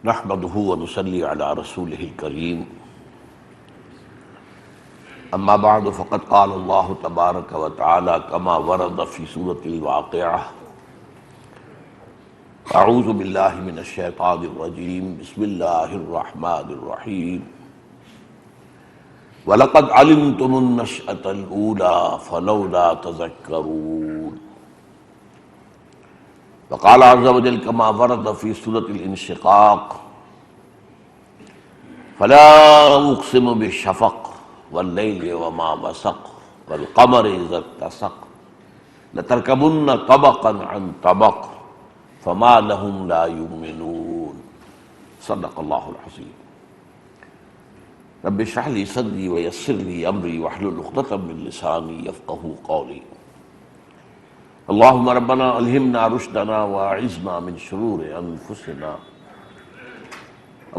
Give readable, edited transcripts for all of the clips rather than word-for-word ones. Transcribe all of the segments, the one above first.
نحمده ونصلي على رسوله الكريم اما بعد فقد قال الله تبارك وتعالى كما ورد في سورة الواقعة اعوذ بالله من الشيطان الرجيم بسم الله الرحمن الرحيم وَلَقَدْ عَلِمْتُمُ النَّشْأَةَ الْأُولَى فَلَوْلَا تَذَكَّرُونَ وقال عز وجل كما ورد في سورة الانشقاق فلا أقسم بالشفق والليل وما وسق والقمر إذا اتسق لتركبن طبقا عن طبق فما لهم لا يؤمنون صدق الله العظيم رب اشرح لي صدري ويسر لي امري واحلل عقدة من لساني يفقهوا قولي اللهم ربنا الهمنا رشدنا واعذنا من شرور انفسنا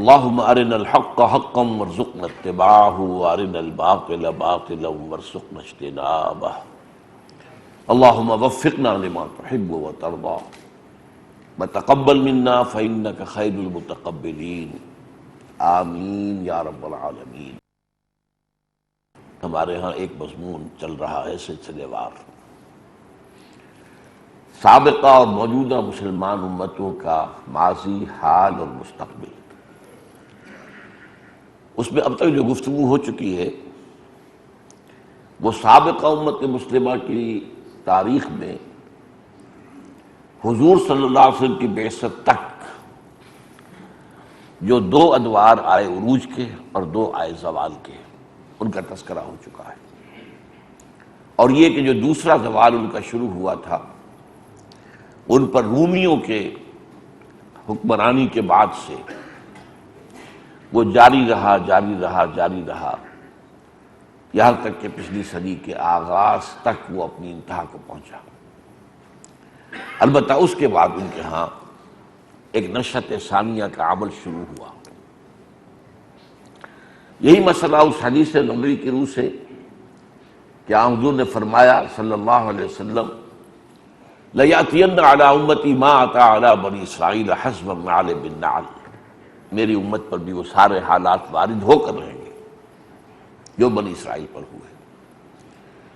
اللهم ارنا الحق حقا وارزقنا اتباعه وارنا الباطل باطلا وارزقنا اجتنابه اللهم وفقنا لما تحب وترضى وتقبل منا فانك خير المتقبلين آمین یا رب العالمین۔ ہمارے ہاں ایک مضمون چل رہا ہے سلسلے وار، سابقہ اور موجودہ مسلمان امتوں کا ماضی، حال اور مستقبل۔ اس میں اب تک جو گفتگو ہو چکی ہے وہ سابقہ امت مسلمہ کی تاریخ میں حضور صلی اللہ علیہ وسلم کی بعثت تک جو دو ادوار آئے عروج کے اور دو آئے زوال کے، ان کا تذکرہ ہو چکا ہے۔ اور یہ کہ جو دوسرا زوال ان کا شروع ہوا تھا، ان پر رومیوں کے حکمرانی کے بعد سے وہ جاری رہا یہاں تک کہ پچھلی صدی کے آغاز تک وہ اپنی انتہا کو پہنچا۔ البتہ اس کے بعد ان کے ہاں ایک نشأت ثانیہ کا عمل شروع ہوا۔ یہی مسئلہ اس حدیث نبوی کی روح سے کہ حضور نے فرمایا صلی اللہ علیہ وسلم لَيَأْتِيَنَّ عَلَىٰ أُمَّتِي مَا أَتَىٰ عَلَىٰ بَنِي إِسْرَائِيلَ حَسْبَ النَّعْلِ بِالنَّعْلِ، میری امت پر بھی وہ سارے حالات وارد ہو کر رہیں گے جو بنی اسرائیل پر ہوئے۔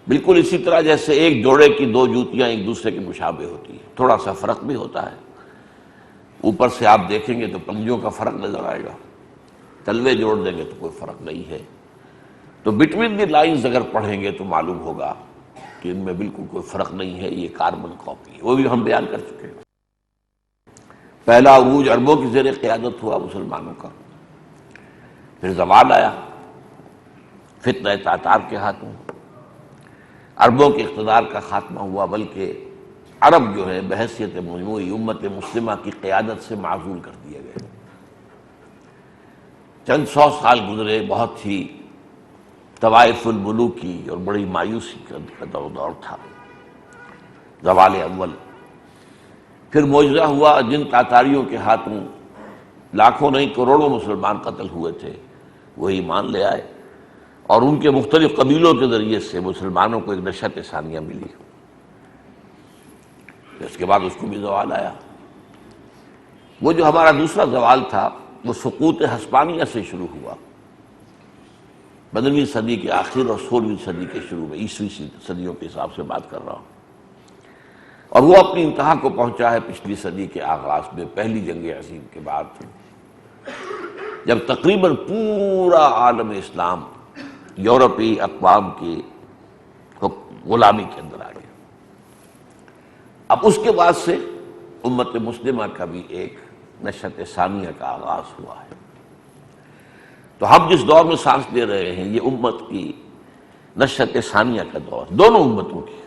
بالکل اسی طرح جیسے ایک جوڑے کی دو جوتیاں ایک دوسرے کے مشابہ ہوتی ہیں، تھوڑا سا فرق بھی ہوتا ہے، اوپر سے آپ دیکھیں گے تو پنجوں کا فرق نظر آئے گا، تلوے جوڑ دیں گے تو کوئی فرق نہیں ہے، تو بٹوین دی لائنز اگر پڑھیں گے تو معلوم ہوگا کہ ان میں بالکل کوئی فرق نہیں ہے، یہ کاربن کاپی ہے۔ وہ بھی ہم بیان کر چکے ہیں۔ پہلا عروج عربوں کی زیر قیادت ہوا مسلمانوں کا، پھر زوال آیا فتنہ تاتار کے ہاتھوں، عربوں کے اقتدار کا خاتمہ ہوا، بلکہ عرب جو ہے بحیثیت مجموعی امت مسلمہ کی قیادت سے معزول کر دیے گئے۔ چند سو سال گزرے، بہت ہی طوائف الملوکی اور بڑی مایوسی کا دور تھا، زوال اول۔ پھر معجزہ ہوا، جن تاتاریوں کے ہاتھوں لاکھوں نہیں کروڑوں مسلمان قتل ہوئے تھے وہ ایمان لے آئے، اور ان کے مختلف قبیلوں کے ذریعے سے مسلمانوں کو ایک نشأت ثانیہ ملی۔ اس کے بعد اس کو بھی زوال آیا۔ وہ جو ہمارا دوسرا زوال تھا وہ سقوط ہسپانیہ سے شروع ہوا، 15ویں صدی کے آخر اور 16ویں صدی کے شروع میں، عیسوی صدیوں کے حساب سے بات کر رہا ہوں، اور وہ اپنی انتہا کو پہنچا ہے پچھلی صدی کے آغاز میں، پہلی جنگ عظیم کے بعد، جب تقریباً پورا عالم اسلام یورپی اقوام کی غلامی کے اندر آ گیا۔ اب اس کے بعد سے امت مسلمہ کا بھی ایک نشأت ثانیہ کا آغاز ہوا ہے۔ تو ہم جس دور میں سانس لے رہے ہیں یہ امت کی نشأت ثانیہ کا دور، دونوں امتوں کی۔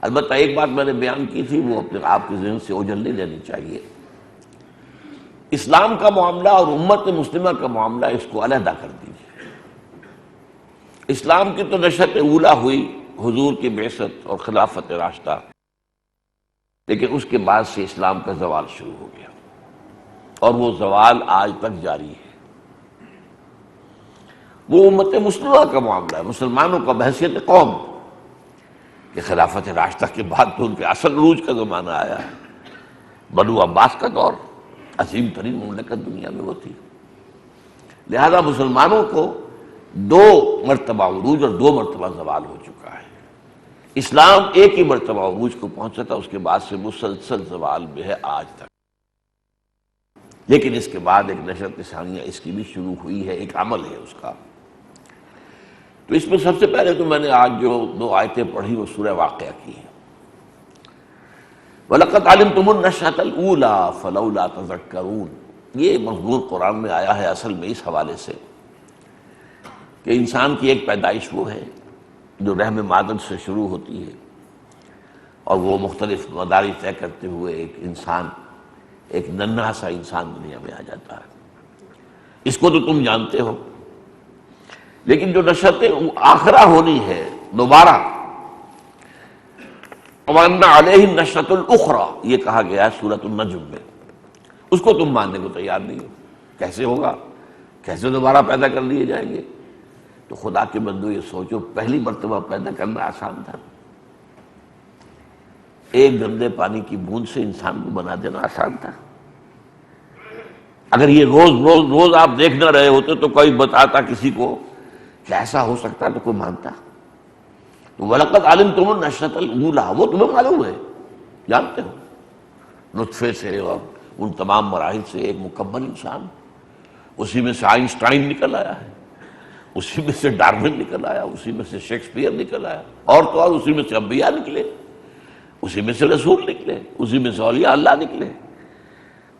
البتہ ایک بات میں نے بیان کی تھی، وہ اپنے آپ کے ذہن سے اوجھل نہیں لینی چاہیے۔ اسلام کا معاملہ اور امت مسلمہ کا معاملہ اس کو علیحدہ کر دیجیے۔ اسلام کی تو نشأت اولیٰ ہوئی حضور کی بعثت اور خلافت راشدہ، لیکن اس کے بعد سے اسلام کا زوال شروع ہو گیا، اور وہ زوال آج تک جاری ہے۔ وہ امت مسلمہ کا معاملہ ہے، مسلمانوں کا بحیثیت قوم، کہ خلافت راشدہ کے بعد تو ان کے اصل عروج کا زمانہ آیا ہے، بنو عباس کا دور، عظیم ترین مملکت دنیا میں وہ تھی۔ لہذا مسلمانوں کو 2 مرتبہ عروج اور 2 مرتبہ زوال ہو چکا ہے۔ اسلام ایک ہی مرتبہ عروج کو پہنچا تھا، اس کے بعد سے مسلسل زوال میں ہے آج تک۔ لیکن اس کے بعد ایک نشرت ثانیہ اس کی بھی شروع ہوئی ہے، ایک عمل ہے اس کا۔ تو اس میں سب سے پہلے تو میں نے آج جو 2 آیتیں پڑھی وہ سورہ واقعہ کی ہیں۔ وَلَقَدْ عَلِمْتُمُ النَّشْأَةَ الْأُولَىٰ فَلَوْلَا تَذَكَّرُونَ، یہ مضمون قرآن میں آیا ہے اصل میں اس حوالے سے کہ انسان کی ایک پیدائش وہ ہے جو رحم مادر سے شروع ہوتی ہے، اور وہ مختلف مدارج طے کرتے ہوئے ایک انسان، ایک ننھا سا انسان دنیا میں آ جاتا ہے۔ اس کو تو تم جانتے ہو، لیکن جو نشأت آخرہ ہونی ہے دوبارہ، وَأَنَّ عَلَيْهِ النَّشْأَةُ الْأُخْرَىٰ، یہ کہا گیا ہے سورۃ النجم میں، اس کو تم ماننے کو تیار نہیں ہو۔ کیسے ہوگا؟ کیسے دوبارہ پیدا کر لیے جائیں گے؟ تو خدا کے بندو یہ سوچو، پہلی مرتبہ پیدا کرنا آسان تھا؟ ایک گندے پانی کی بوند سے انسان کو بنا دینا آسان تھا؟ اگر یہ روز آپ دیکھ نہ رہے ہوتے تو کوئی بتاتا کسی کو کہ ایسا ہو سکتا تو کوئی مانتا؟ تو وَلَقَدْ عَلِمْتُمُ النَّشْأَةَ الْأُولَىٰ، وہ تمہیں معلوم ہے، جانتے ہو، نطفے سے اور ان تمام مراحل سے ایک مکمل انسان، اسی میں سے آئنسٹائن نکل آیا ہے، اسی میں سے ڈارون نکل آیا، اسی میں سے شیکسپیئر نکل آیا، اور تو اور اسی میں سے انبیاء نکلے، اسی میں سے رسول نکلے، اسی میں سے اولیاء اللہ نکلے۔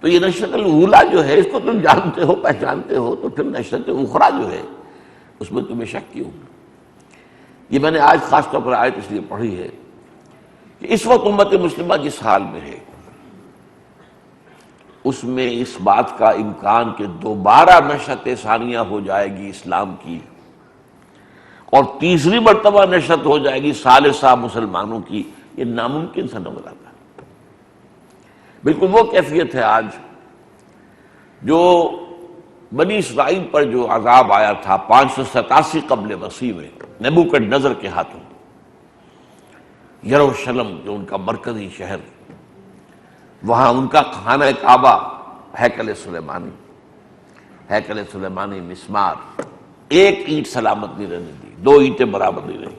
تو یہ نشأۃ الاولیٰ جو ہے اس کو تم جانتے ہو، پہچانتے ہو، تو پھر نشأۃ اخریٰ جو ہے اس میں تمہیں شک کیوں؟ یہ میں نے آج خاص طور پر آیت اس لیے پڑھی ہے کہ اس وقت امت مسلمہ جس حال میں ہے اس میں اس بات کا امکان کہ دوبارہ نشأت ثانیہ ہو جائے گی اسلام کی، اور تیسری مرتبہ نشأت ہو جائے گی ثالثہ مسلمانوں کی، یہ ناممکن سا نظر آتا ہے۔ بالکل وہ کیفیت ہے آج جو بنی اسرائیل پر جو عذاب آیا تھا 587 قبل مسیح میں نبوکڈنضر کے ہاتھوں، یروشلم جو ان کا مرکزی شہر، وہاں ان کا خانہ کعبہ، ہیکل سلیمانی مسمار، ایک اینٹ سلامت نہیں رہنے دی، 2 اینٹیں برابر نہیں رہی،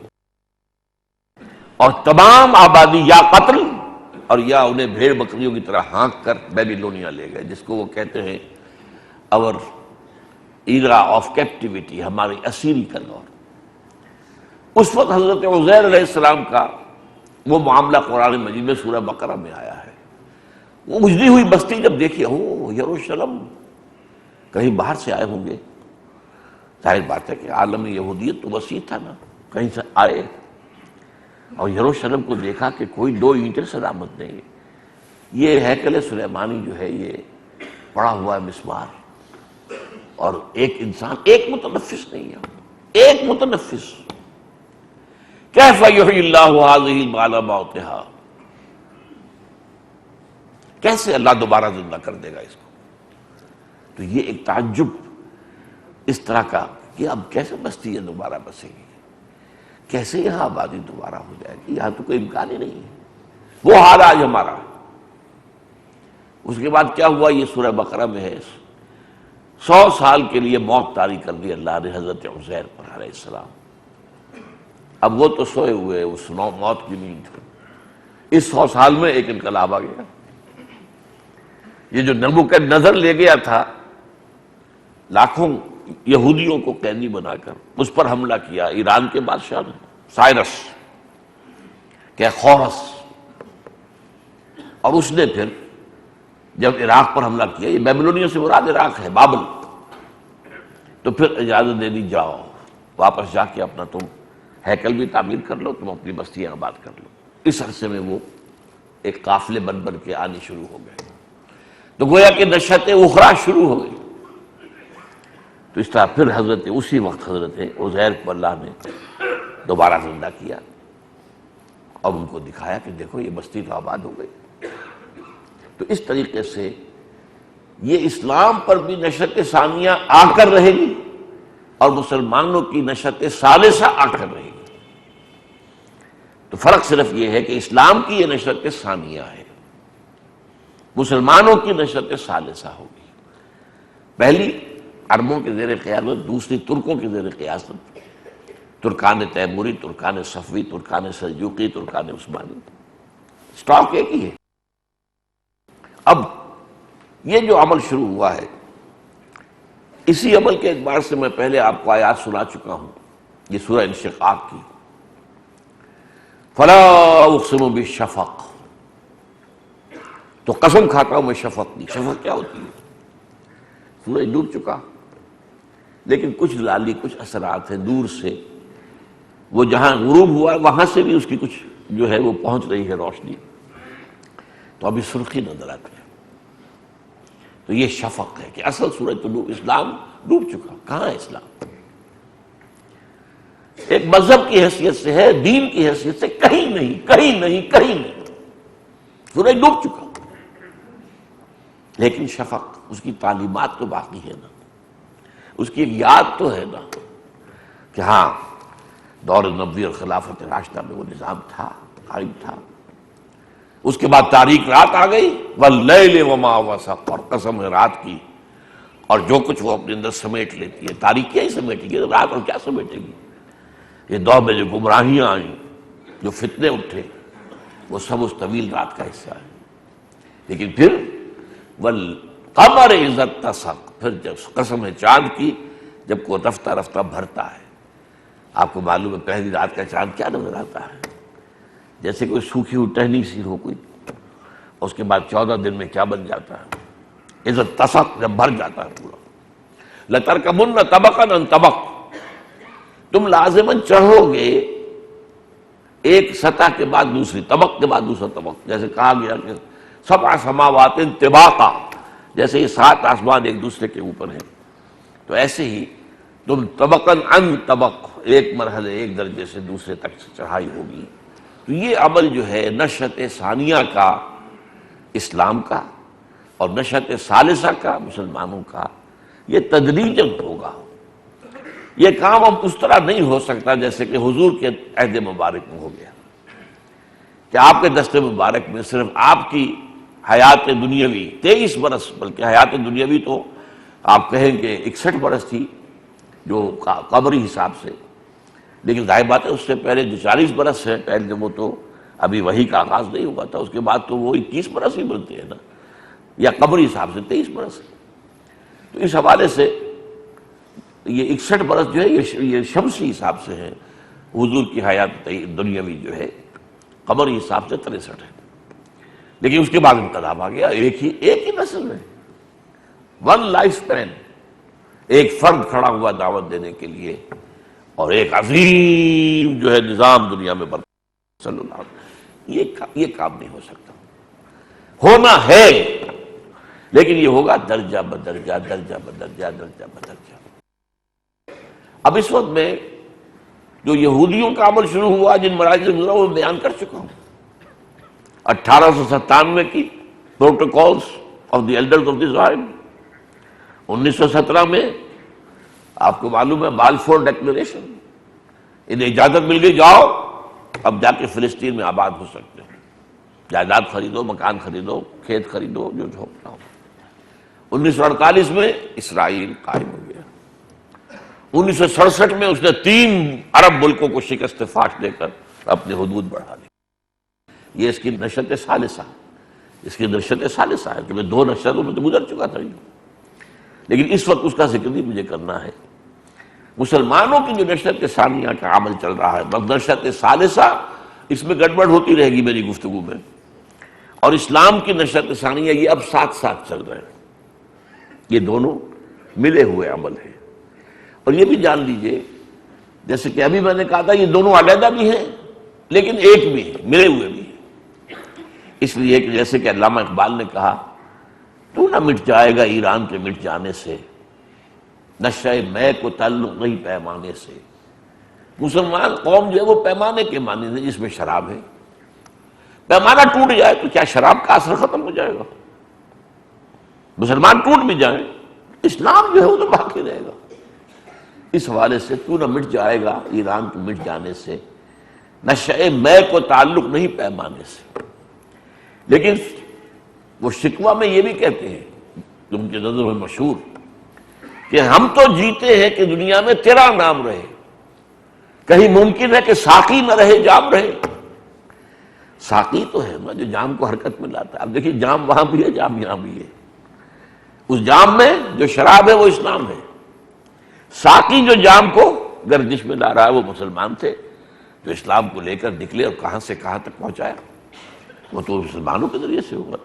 اور تمام آبادی یا قتل اور یا انہیں بھیڑ بکریوں کی طرح ہانک کر بیبیلونیا لے گئے، جس کو وہ کہتے ہیں اور ایرا آف کیپٹیوٹی، ہماری اسیری کا دور۔ اس وقت حضرت عزیر علیہ السلام کا وہ معاملہ قرآن مجید میں سورہ بقرہ میں آیا ہے۔ وہ اجڑی ہوئی بستی جب دیکھی، یروشلم، کہیں باہر سے آئے ہوں گے، ظاہر بات ہے کہ عالم یہودیت تو وسیع تھا نا، کہیں سے آئے اور یروشلم کو دیکھا کہ کوئی 2 اینٹیں سلامت نہیں، یہ ہیکل سلیمانی جو ہے یہ پڑا ہوا ہے مسمار، اور ایک انسان، ایک متنفس نہیں ہے، ایک متنفس۔ کیف یحیی اللہ ہذہ بعد موتہا، کیسے اللہ دوبارہ زندہ کر دے گا اس کو؟ تو یہ ایک تعجب اس طرح کا کہ اب کیسے بستی ہے دوبارہ بسے گی، کیسے یہاں آبادی دوبارہ ہو جائے گی، یہاں تو کوئی امکان ہی نہیں ہے۔ وہ حال آج ہمارا۔ اس کے بعد کیا ہوا یہ سورہ بقرہ میں ہے، 100 سال کے لیے موت طاری کر دی اللہ نے حضرت عزیر پر علیہ السلام۔ اب وہ تو سوئے ہوئے اس موت کی نیند، اس 100 سال میں ایک انقلاب آ گیا۔ یہ جو نبوکدنضر لے گیا تھا لاکھوں یہودیوں کو قیدی بنا کر، اس پر حملہ کیا ایران کے بادشاہ نے، سائرس کہ خورس، اور اس نے پھر جب عراق پر حملہ کیا، یہ بیبلونیا سے مراد عراق ہے، بابل، تو پھر اجازت دے دی، جاؤ واپس جا کے اپنا تم ہیکل بھی تعمیر کر لو، تم اپنی بستیاں آباد کر لو۔ اس عرصے میں وہ ایک قافلے بن کے آنے شروع ہو گئے، تو گویا کہ نشأت اخریٰ شروع ہو گئی۔ تو اس طرح پھر اسی وقت حضرت عزیر کو اللہ نے دوبارہ زندہ کیا اور ان کو دکھایا کہ دیکھو یہ بستی تو آباد ہو گئی۔ تو اس طریقے سے یہ اسلام پر بھی نشأت ثانیہ آ کر رہے گی اور مسلمانوں کی نشأت ثالثہ آ کر رہے گی۔ تو فرق صرف یہ ہے کہ اسلام کی یہ نشأت ثانیہ ہے، مسلمانوں کی نشرت ثالثہ ہوگی، پہلی عربوں کے زیر قیادت، دوسری ترکوں کے زیر قیادت، ترکان تیموری، Terken صفوی، Terken Seljuqi, Terken Usmani, stock ایک ہی ہے۔ اب یہ جو عمل شروع ہوا ہے، اسی عمل کے اعتبار سے میں پہلے آپ کو آیات سنا چکا ہوں، یہ سورہ انشقاق کی، فلا اقسم بالشفق، تو قسم کھاتا ہوں میں شفق کی۔ شفق کیا ہوتی ہے؟ سورج ڈوب چکا، لیکن کچھ لالی، کچھ اثرات ہیں دور سے، وہ جہاں غروب ہوا وہاں سے بھی اس کی کچھ جو ہے وہ پہنچ رہی ہے روشنی، تو ابھی سرخی نظر آتی ہے، تو یہ شفق ہے کہ اصل سورج تو ڈوب، اسلام ڈوب چکا، کہاں ہے اسلام؟ ایک مذہب کی حیثیت سے ہے، دین کی حیثیت سے کہیں نہیں، کہیں نہیں، کہیں نہیں، سورج ڈوب چکا، لیکن شفق، اس کی تعلیمات تو باقی ہے نا، اس کی ایک یاد تو ہے نا کہ ہاں دور نبوی اور خلافت راشدہ میں وہ نظام تھا، قائم تھا۔ اس کے بعد تاریک رات آ گئی، واللیل وما وسق، اور قسم ہے رات کی اور جو کچھ وہ اپنے اندر سمیٹ لیتی ہے، تاریک کیا ہی سمیٹے گی رات، اور کیا سمیٹے گی؟ یہ دور میں جو گمراہیاں آئیں، جو فتنے اٹھے، وہ سب اس طویل رات کا حصہ ہے۔ لیکن پھر والقمر اذا اتسق، پھر جب قسم ہے چاند کی جب کو رفتہ رفتہ بھرتا ہے۔ آپ کو معلوم ہے پہلی رات کا چاند کیا نظر آتا ہے؟ جیسے کوئی سوکھی ہوئی ٹہنی سی ہو کوئی، اس کے بعد 14 دن میں کیا بن جاتا ہے؟ اذا اتسق، جب بھر جاتا ہے پورا۔ لترکبن طبقا عن طبق، تم لازماً چڑھو گے ایک سطح کے بعد دوسری، طبق کے بعد دوسرا طبق، جیسے کہا گیا کہ سبع سماوات طباقا، جیسے یہ 7 آسمان ایک دوسرے کے اوپر ہیں، تو ایسے ہی تم طبقاً عن طبق، ایک مرحلے، ایک درجے سے دوسرے تک چڑھائی ہوگی۔ تو یہ عمل جو ہے نشأت ثانیہ کا اسلام کا اور نشأت ثالثہ کا مسلمانوں کا، یہ تدریجاً ہوگا۔ یہ کام اب اس طرح نہیں ہو سکتا جیسے کہ حضور کے عہد مبارک میں ہو گیا، کہ آپ کے دست مبارک میں صرف آپ کی حیات دنیاوی 23 برس، بلکہ حیات دنیاوی تو آپ کہیں کہ 61 برس تھی جو قبری حساب سے، لیکن ظاہر بات ہے اس سے پہلے جو 40 برس ہے، پہلے وہ تو ابھی وحی کا آغاز نہیں ہوا تھا، اس کے بعد تو وہ 21 برس ہی بنتے ہیں نا، یا قبری حساب سے 23 برس ہے۔ تو اس حوالے سے یہ 61 برس جو ہے یہ شمسی حساب سے ہے، حضور کی حیات دنیاوی جو ہے قمری حساب سے 63 ہے، لیکن اس کے بعد انقلاب آ گیا، ایک ہی نسل میں، ون لائف سپین، ایک فرد کھڑا ہوا دعوت دینے کے لیے، اور ایک عظیم جو ہے نظام دنیا میں برپا صلی اللہ علیہ وسلم۔ یہ کام نہیں ہو سکتا، ہونا ہے لیکن یہ ہوگا درجہ بدرجہ، درجہ بدرجہ، درجہ بدرجہ۔ اب اس وقت میں جو یہودیوں کا عمل شروع ہوا، جن مراحل سے گزرا وہ بیان کر چکا ہوں۔ 1897 کی protocols of the elders of the Zion, 1917 میں آپ کو معلوم ہے بالفور ڈیکلیریشن، انہیں اجازت مل گئی، جاؤ اب جا کے فلسطین میں آباد ہو سکتے ہو، جائیداد خریدو، مکان خریدو، کھیت خریدو، جو ہونا ہو۔ 1948 میں اسرائیل قائم ہو گیا۔ 1967 میں اس نے 3 عرب ملکوں کو شکست فاش دے کر اپنے حدود بڑھا دی۔ یہ اس کی نشأت ثالثہ، اس کی نشأت ثالثہ ہے، کہ میں 2 نشأتوں میں تو گزر چکا تھا، لیکن اس وقت اس کا ذکر بھی مجھے کرنا ہے۔ مسلمانوں کی جو نشأت ثانیہ کا عمل چل رہا ہے، نشأت ثالثہ، اس میں گڑبڑ ہوتی رہے گی میری گفتگو میں، اور اسلام کی نشأت ثانیہ، یہ اب ساتھ ساتھ چل رہے ہیں، یہ دونوں ملے ہوئے عمل ہیں۔ اور یہ بھی جان لیجئے، جیسے کہ ابھی میں نے کہا تھا، یہ دونوں علیحدہ بھی ہیں لیکن ایک بھی ہیں، ملے ہوئے بھی ہیں، اس لیے کہ جیسے کہ علامہ اقبال نے کہا، تو نہ مٹ جائے گا ایران کے مٹ جانے سے، نشہ میں کو تعلق نہیں پیمانے سے۔ مسلمان قوم جو ہے وہ پیمانے کے معنی ہے جس میں شراب ہے، پیمانہ ٹوٹ جائے تو کیا شراب کا اثر ختم ہو جائے گا؟ مسلمان ٹوٹ بھی جائیں، اسلام جو ہے وہ تو باقی رہے گا۔ اس حوالے سے تو نہ مٹ جائے گا ایران کے مٹ جانے سے، نشہ میں کو تعلق نہیں پیمانے سے۔ لیکن وہ شکوہ میں یہ بھی کہتے ہیں جو ان کی نظر میں مشہور کہ ہم تو جیتے ہیں کہ دنیا میں تیرا نام رہے، کہیں ممکن ہے کہ ساقی نہ رہے جام رہے؟ ساقی تو ہے نا جو جام کو حرکت میں لاتا ہے. اب دیکھیے جام وہاں بھی ہے، جام یہاں بھی ہے. اس جام میں جو شراب ہے وہ اسلام ہے. ساقی جو جام کو گردش میں لا رہا ہے وہ مسلمان تھے جو اسلام کو لے کر نکلے اور کہاں سے کہاں تک پہنچایا، وہ تو مسلمانوں کے ذریعے سے ہوگا.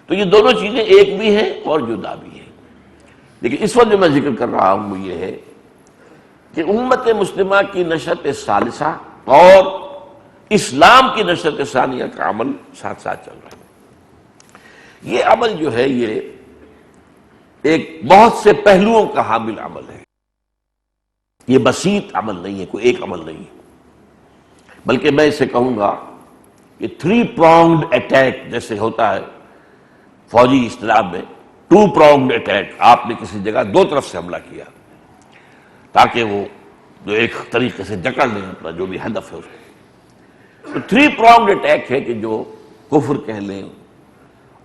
تو یہ دونوں چیزیں ایک بھی ہیں اور جدا بھی ہیں. لیکن اس وقت جو میں ذکر کر رہا ہوں وہ یہ ہے کہ امت مسلمہ کی نشأت ثالثہ اور اسلام کی نشأت ثانیہ کا عمل ساتھ ساتھ چل رہا ہے. یہ عمل جو ہے یہ ایک بہت سے پہلوؤں کا حامل عمل ہے. یہ بسیط عمل نہیں ہے، کوئی ایک عمل نہیں ہے، بلکہ میں اسے کہوں گا کہ 3 pronged اٹیک جیسے ہوتا ہے فوجی اصطلاح میں. 2 pronged اٹیک، آپ نے کسی جگہ 2 طرف سے حملہ کیا تاکہ وہ جو ایک طریقے سے جکڑ لیں اپنا جو بھی ہدف ہے اس کو. تو 3 pronged اٹیک ہے کہ جو کفر کہہ لیں،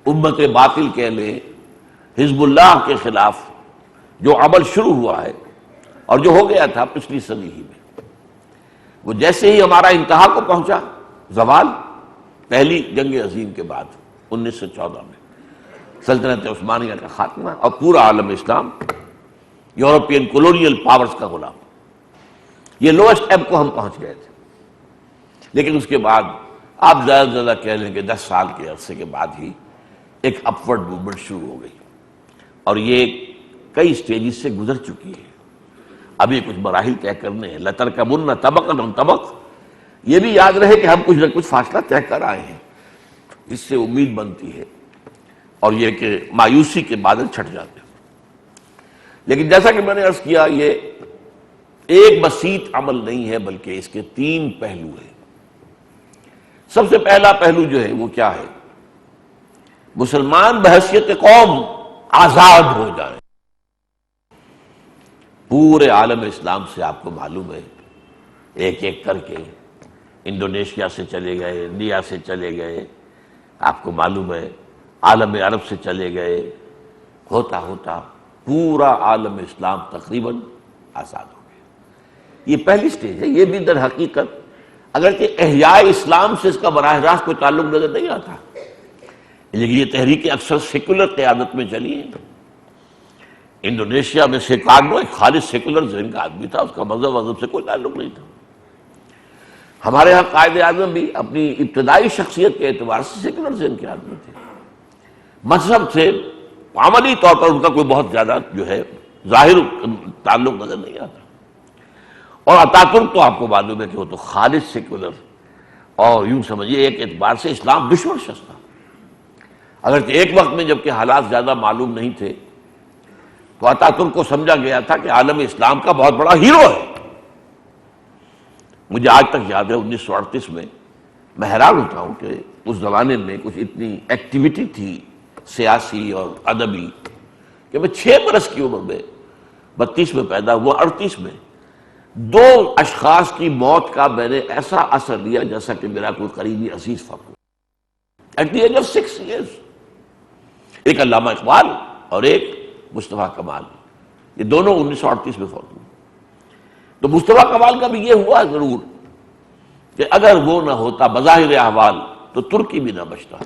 امت باطل کہہ لیں، حزب اللہ کے خلاف جو عمل شروع ہوا ہے اور جو ہو گیا تھا پچھلی صدی ہی میں، وہ جیسے ہی ہمارا انتہا کو پہنچا زوال پہلی جنگ عظیم کے بعد 1914 میں سلطنت عثمانیہ کا خاتمہ اور پورا عالم اسلام یورپین کولونیل پاورز کا غلام، یہ لوسٹ ایب کو ہم پہنچ گئے تھے. لیکن اس کے بعد آپ زیادہ سے زیادہ کہہ لیں کہ 10 سال کے عرصے کے بعد ہی ایک اپورڈ موومنٹ شروع ہو گئی اور یہ کئی سٹیجز سے گزر چکی ہے. ابھی کچھ مراحل طے کرنے ہیں. لَتَرْكَبُنَّ طَبَقًا عَنْ طَبَقٍ، یہ بھی یاد رہے کہ ہم کچھ نہ کچھ فاصلہ طے کر آئے ہیں. اس سے امید بنتی ہے اور یہ کہ مایوسی کے بادل چھٹ جاتے ہیں. لیکن جیسا کہ میں نے عرض کیا یہ ایک بسیط عمل نہیں ہے بلکہ اس کے 3 پہلو ہیں. سب سے پہلا پہلو جو ہے وہ کیا ہے؟ مسلمان بحیثیت قوم آزاد ہو جائیں. پورے عالم اسلام سے آپ کو معلوم ہے ایک ایک کر کے انڈونیشیا سے چلے گئے، انڈیا سے چلے گئے، آپ کو معلوم ہے عالم عرب سے چلے گئے، ہوتا ہوتا پورا عالم اسلام تقریباً آزاد ہو گیا. یہ پہلی سٹیج ہے. یہ بھی در حقیقت اگرچہ احیاء اسلام سے اس کا براہ راست کوئی تعلق نظر نہیں آتا، لیکن یہ تحریکیں اکثر سیکولر قیادت میں چلی ہیں. انڈونیشیا میں سیکارنو ایک خالص سیکولر ذہن کا آدمی تھا، اس کا مذہب سے کوئی تعلق نہیں تھا. ہمارے ہاں قائد اعظم بھی اپنی ابتدائی شخصیت کے اعتبار سے سیکولر ذہن کے آدمی تھے. مذہب سے عملی طور پر ان کا کوئی بہت زیادہ جو ہے ظاہر تعلق نظر نہیں آتا. اور اتاتورک تو آپ کو معلوم ہے کہ وہ تو خالص سیکولر اور یوں سمجھیے ایک اعتبار سے اسلام دشمن شخص تھا. اگرچہ ایک وقت میں جبکہ حالات زیادہ معلوم نہیں تھے تو اتاتورک کو سمجھا گیا تھا کہ عالم اسلام کا بہت بڑا ہیرو ہے. مجھے آج تک یاد ہے 1938 میں حیران ہوتا ہوں کہ اس زمانے میں کچھ اتنی ایکٹیویٹی تھی سیاسی اور ادبی کہ میں 6 برس کی عمر میں 32 میں پیدا ہوا، 38 میں 2 اشخاص کی موت کا میں نے ایسا اثر لیا جیسا کہ میرا کوئی قریبی عزیز فوت ہو at the age of 6 years. ایک علامہ اقبال اور ایک مصطفیٰ کمال، یہ دونوں 1938 میں فوت ہوئے. تو مصطفیٰ کمال کا بھی یہ ہوا ضرور کہ اگر وہ نہ ہوتا بظاہر احوال تو ترکی بھی نہ بچتا.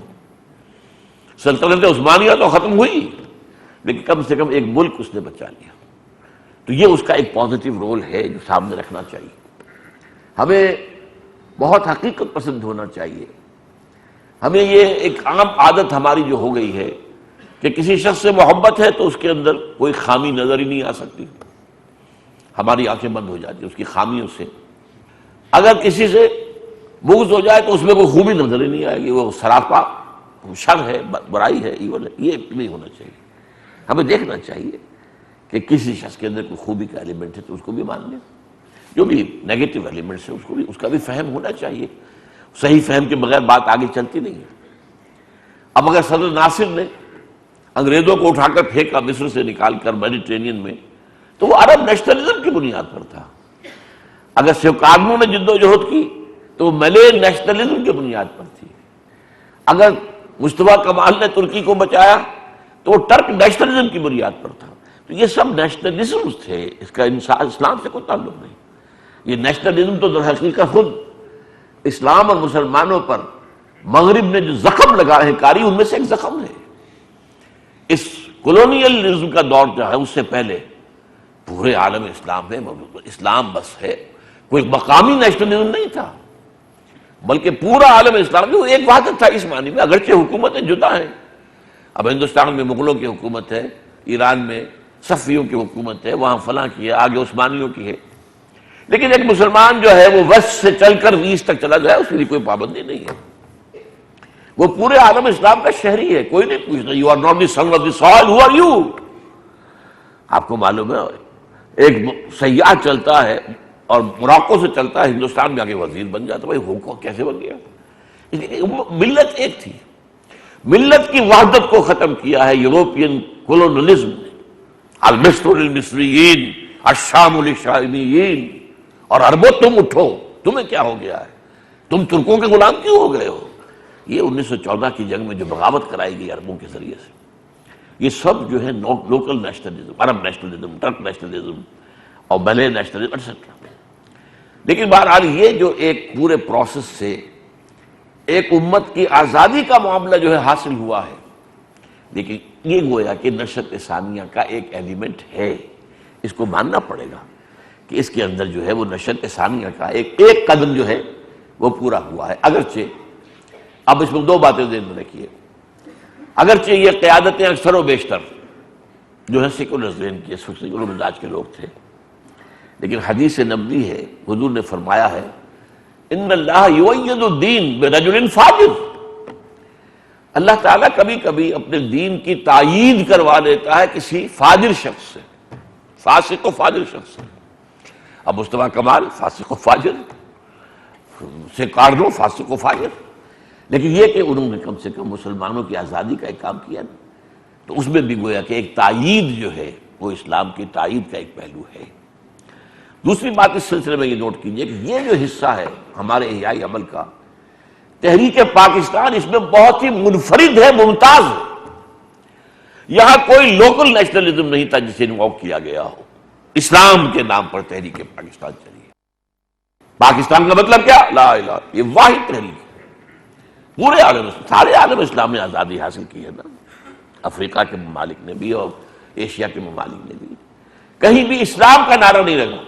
سلطنت عثمانیہ تو ختم ہوئی لیکن کم سے کم ایک ملک اس نے بچا لیا. تو یہ اس کا ایک پازیٹیو رول ہے جو سامنے رکھنا چاہیے. ہمیں بہت حقیقت پسند ہونا چاہیے. ہمیں یہ ایک عام عادت ہماری جو ہو گئی ہے کہ کسی شخص سے محبت ہے تو اس کے اندر کوئی خامی نظر ہی نہیں آ سکتی. ہماری آنکھیں بند ہو جاتی اس کی خامیوں سے. اگر کسی سے بغض ہو جائے تو اس میں کوئی خوبی نظر ہی نہیں آئے گی، وہ سراپا شر ہے، برائی ہے، ایول ہے. یہ نہیں ہونا چاہیے. ہمیں دیکھنا چاہیے کہ کسی شخص کے اندر کوئی خوبی کا ایلیمنٹ ہے تو اس کو بھی مان لیں. جو بھی نیگیٹو ایلیمنٹس ہیں اس کا بھی فہم ہونا چاہیے. صحیح فہم کے بغیر بات آگے چلتی نہیں ہے. اب اگر صدر ناصر نے انگریزوں کو اٹھا کر پھینکا مصر سے نکال کر میڈیٹرینین میں تو وہ عرب نیشنلزم کی بنیاد پر تھا. اگر سیکارنو نے جدوجہد کی تو وہ ملے نیشنلزم کی بنیاد پر تھی. اگر مصطفیٰ کمال نے ترکی کو بچایا تو وہ ٹرک نیشنلزم کی بنیاد پر تھا. تو یہ سب نیشنلزمز تھے، اس کا اسلام سے کوئی تعلق نہیں. یہ نیشنلزم تو در حقیقت خود اسلام اور مسلمانوں پر مغرب نے جو زخم لگائے ہیں کاری، ان میں سے ایک زخم ہے. اس کولونیلزم کا دور جو ہے اس سے پہلے پورے عالم اسلام میں اسلام بس ہے، کوئی مقامی نیشنلزم نہیں تھا، بلکہ پورا عالم اسلام جو ایک وحدت تھا اس معنی میں. اگرچہ حکومتیں جدا ہیں، اب ہندوستان میں مغلوں کی حکومت ہے، ایران میں صفویوں کی حکومت ہے، وہاں فلاں کی ہے، آگے عثمانیوں کی ہے، لیکن ایک مسلمان جو ہے وہ وسط سے چل کر ایسٹ تک چلا جائے اس کی کوئی پابندی نہیں ہے. وہ پورے عالم اسلام کا شہری ہے، کوئی نہیں پوچھتا you are not the son of the soil, who are you. آپ کو معلوم ہے ایک سیاح چلتا ہے اور موراکو سے چلتا ہے ہندوستان میں آگے وزیر بن جاتا ہے. بھائی ہو کیسے بن گیا؟ ملت ایک تھی. ملت کی وحدت کو ختم کیا ہے یوروپین کولونیلزم نے. المصر للمصریین الشام للشامیین. اور عربوں تم اٹھو، تمہیں کیا ہو گیا ہے؟ تم ترکوں کے غلام کیوں ہو گئے ہو؟ یہ 1914 کی جنگ میں جو بغاوت کرائی گئی عربوں کے ذریعے سے، یہ سب جو ہے لوکل نیشنلزم، عرب نیشنلزم، ٹرک نیشنلزم اور ملے نیشنلزم ایٹسٹرا. لیکن بہرحال یہ جو ایک پورے پروسیس سے ایک امت کی آزادی کا معاملہ جو ہے حاصل ہوا ہے، لیکن یہ گویا کہ نشأت ثانیہ کا ایک ایلیمنٹ ہے. اس کو ماننا پڑے گا کہ اس کے اندر جو ہے وہ نشأت ثانیہ کا ایک قدم جو ہے وہ پورا ہوا ہے. اگرچہ اب اس میں دو باتیں ذہن میں رکھیے. اگرچہ یہ قیادتیں اکثر و بیشتر جو ہے سیکولر ذہن کی، سیکولر مزاج کے لوگ تھے، لیکن حدیث نبوی ہے، حضور نے فرمایا ہے ان اللہ یؤید الدین برجل فاجر. اللہ تعالیٰ کبھی کبھی اپنے دین کی تائید کروا لیتا ہے کسی فاجر شخص سے، فاسق و فاجر شخص سے. اب مصطفیٰ کمال فاسق و فاجر سے کاٹ دو، فاسق و فاجر، لیکن یہ کہ انہوں نے کم سے کم مسلمانوں کی آزادی کا ایک کام کیا نا، تو اس میں بھی گویا کہ ایک تائید جو ہے وہ اسلام کی تائید کا ایک پہلو ہے. دوسری بات اس سلسلے میں یہ نوٹ کیجئے کہ یہ جو حصہ ہے ہمارے احیائی عمل کا، تحریک پاکستان، اس میں بہت ہی منفرد ہے، ممتاز ہے. یہاں کوئی لوکل نیشنلزم نہیں تھا جسے انوو کیا گیا ہو. اسلام کے نام پر تحریک پاکستان چلی. پاکستان کا مطلب کیا؟ لا الہ، یہ واحد تحریک. پورے عالم، سارے عالم اسلام نے آزادی حاصل کی ہے نا، افریقہ کے ممالک نے بھی اور ایشیا کے ممالک نے بھی. کہیں بھی اسلام کا نعرہ نہیں لگا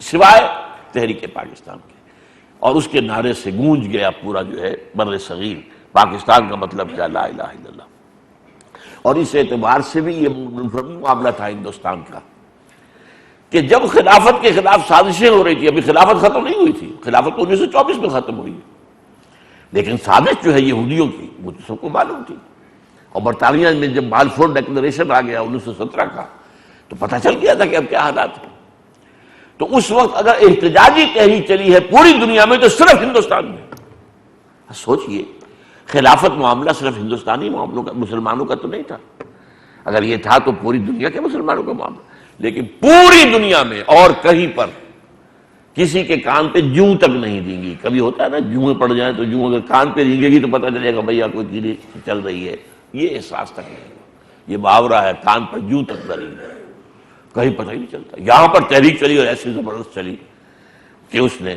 سوائے تحریک پاکستان کے، اور اس کے نعرے سے گونج گیا پورا جو ہے بر صغیر. پاکستان کا مطلب کیا؟ لا الہ الا اللہ. اور اس اعتبار سے بھی یہ معاملہ تھا ہندوستان کا کہ جب خلافت کے خلاف سازشیں ہو رہی تھی، ابھی خلافت ختم نہیں ہوئی تھی، خلافت تو 1924 میں ختم ہوئی، لیکن سازش جو ہے یہودیوں کی وہ تو سب کو معلوم تھی. اور برطانیہ میں جب بالفور ڈیکلریشن آ گیا 1917 کا، تو پتہ چل گیا تھا کہ اب کیا حالات ہیں. تو اس وقت اگر احتجاجی تحریک چلی ہے پوری دنیا میں تو صرف ہندوستان میں. سوچئے خلافت معاملہ صرف ہندوستانی معاملوں کا، مسلمانوں کا تو نہیں تھا. اگر یہ تھا تو پوری دنیا کے مسلمانوں کا معاملہ، لیکن پوری دنیا میں اور کہیں پر کسی کے کان پہ جوں تک نہیں دیں گی. کبھی ہوتا ہے نا جوئیں پڑ جائیں تو جوں اگر کان پہ رینگے گی تو پتہ چلے گا بھیا کوئی چیز چل رہی ہے. یہ احساس تک نہیں. یہ محاورہ ہے کان پر جوں تک نہ رینگے، کہیں پتہ ہی نہیں چلتا. یہاں پر تحریک چلی اور ایسی زبردست چلی کہ اس نے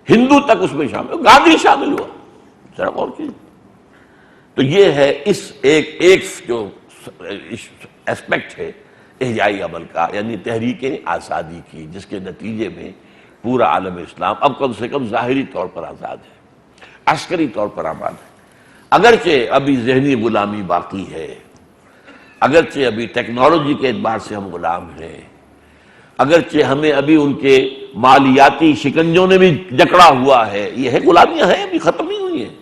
ہندو تک اس میں شامل، گاندھی شامل ہوا. ذرا غور کیجیے. تو یہ ہے اس ایک جو اسپیکٹ ہے احیائی عمل کا، یعنی تحریک آزادی کی، جس کے نتیجے میں پورا عالم اسلام اب کم سے کم ظاہری طور پر آزاد ہے، عسکری طور پر آباد ہے. اگرچہ ابھی ذہنی غلامی باقی ہے، اگرچہ ابھی ٹیکنالوجی کے اعتبار سے ہم غلام ہیں، اگرچہ ہمیں ابھی ان کے مالیاتی شکنجوں نے بھی جکڑا ہوا ہے. یہ ہے غلامیاں ہیں، ابھی ختم نہیں ہوئی ہیں،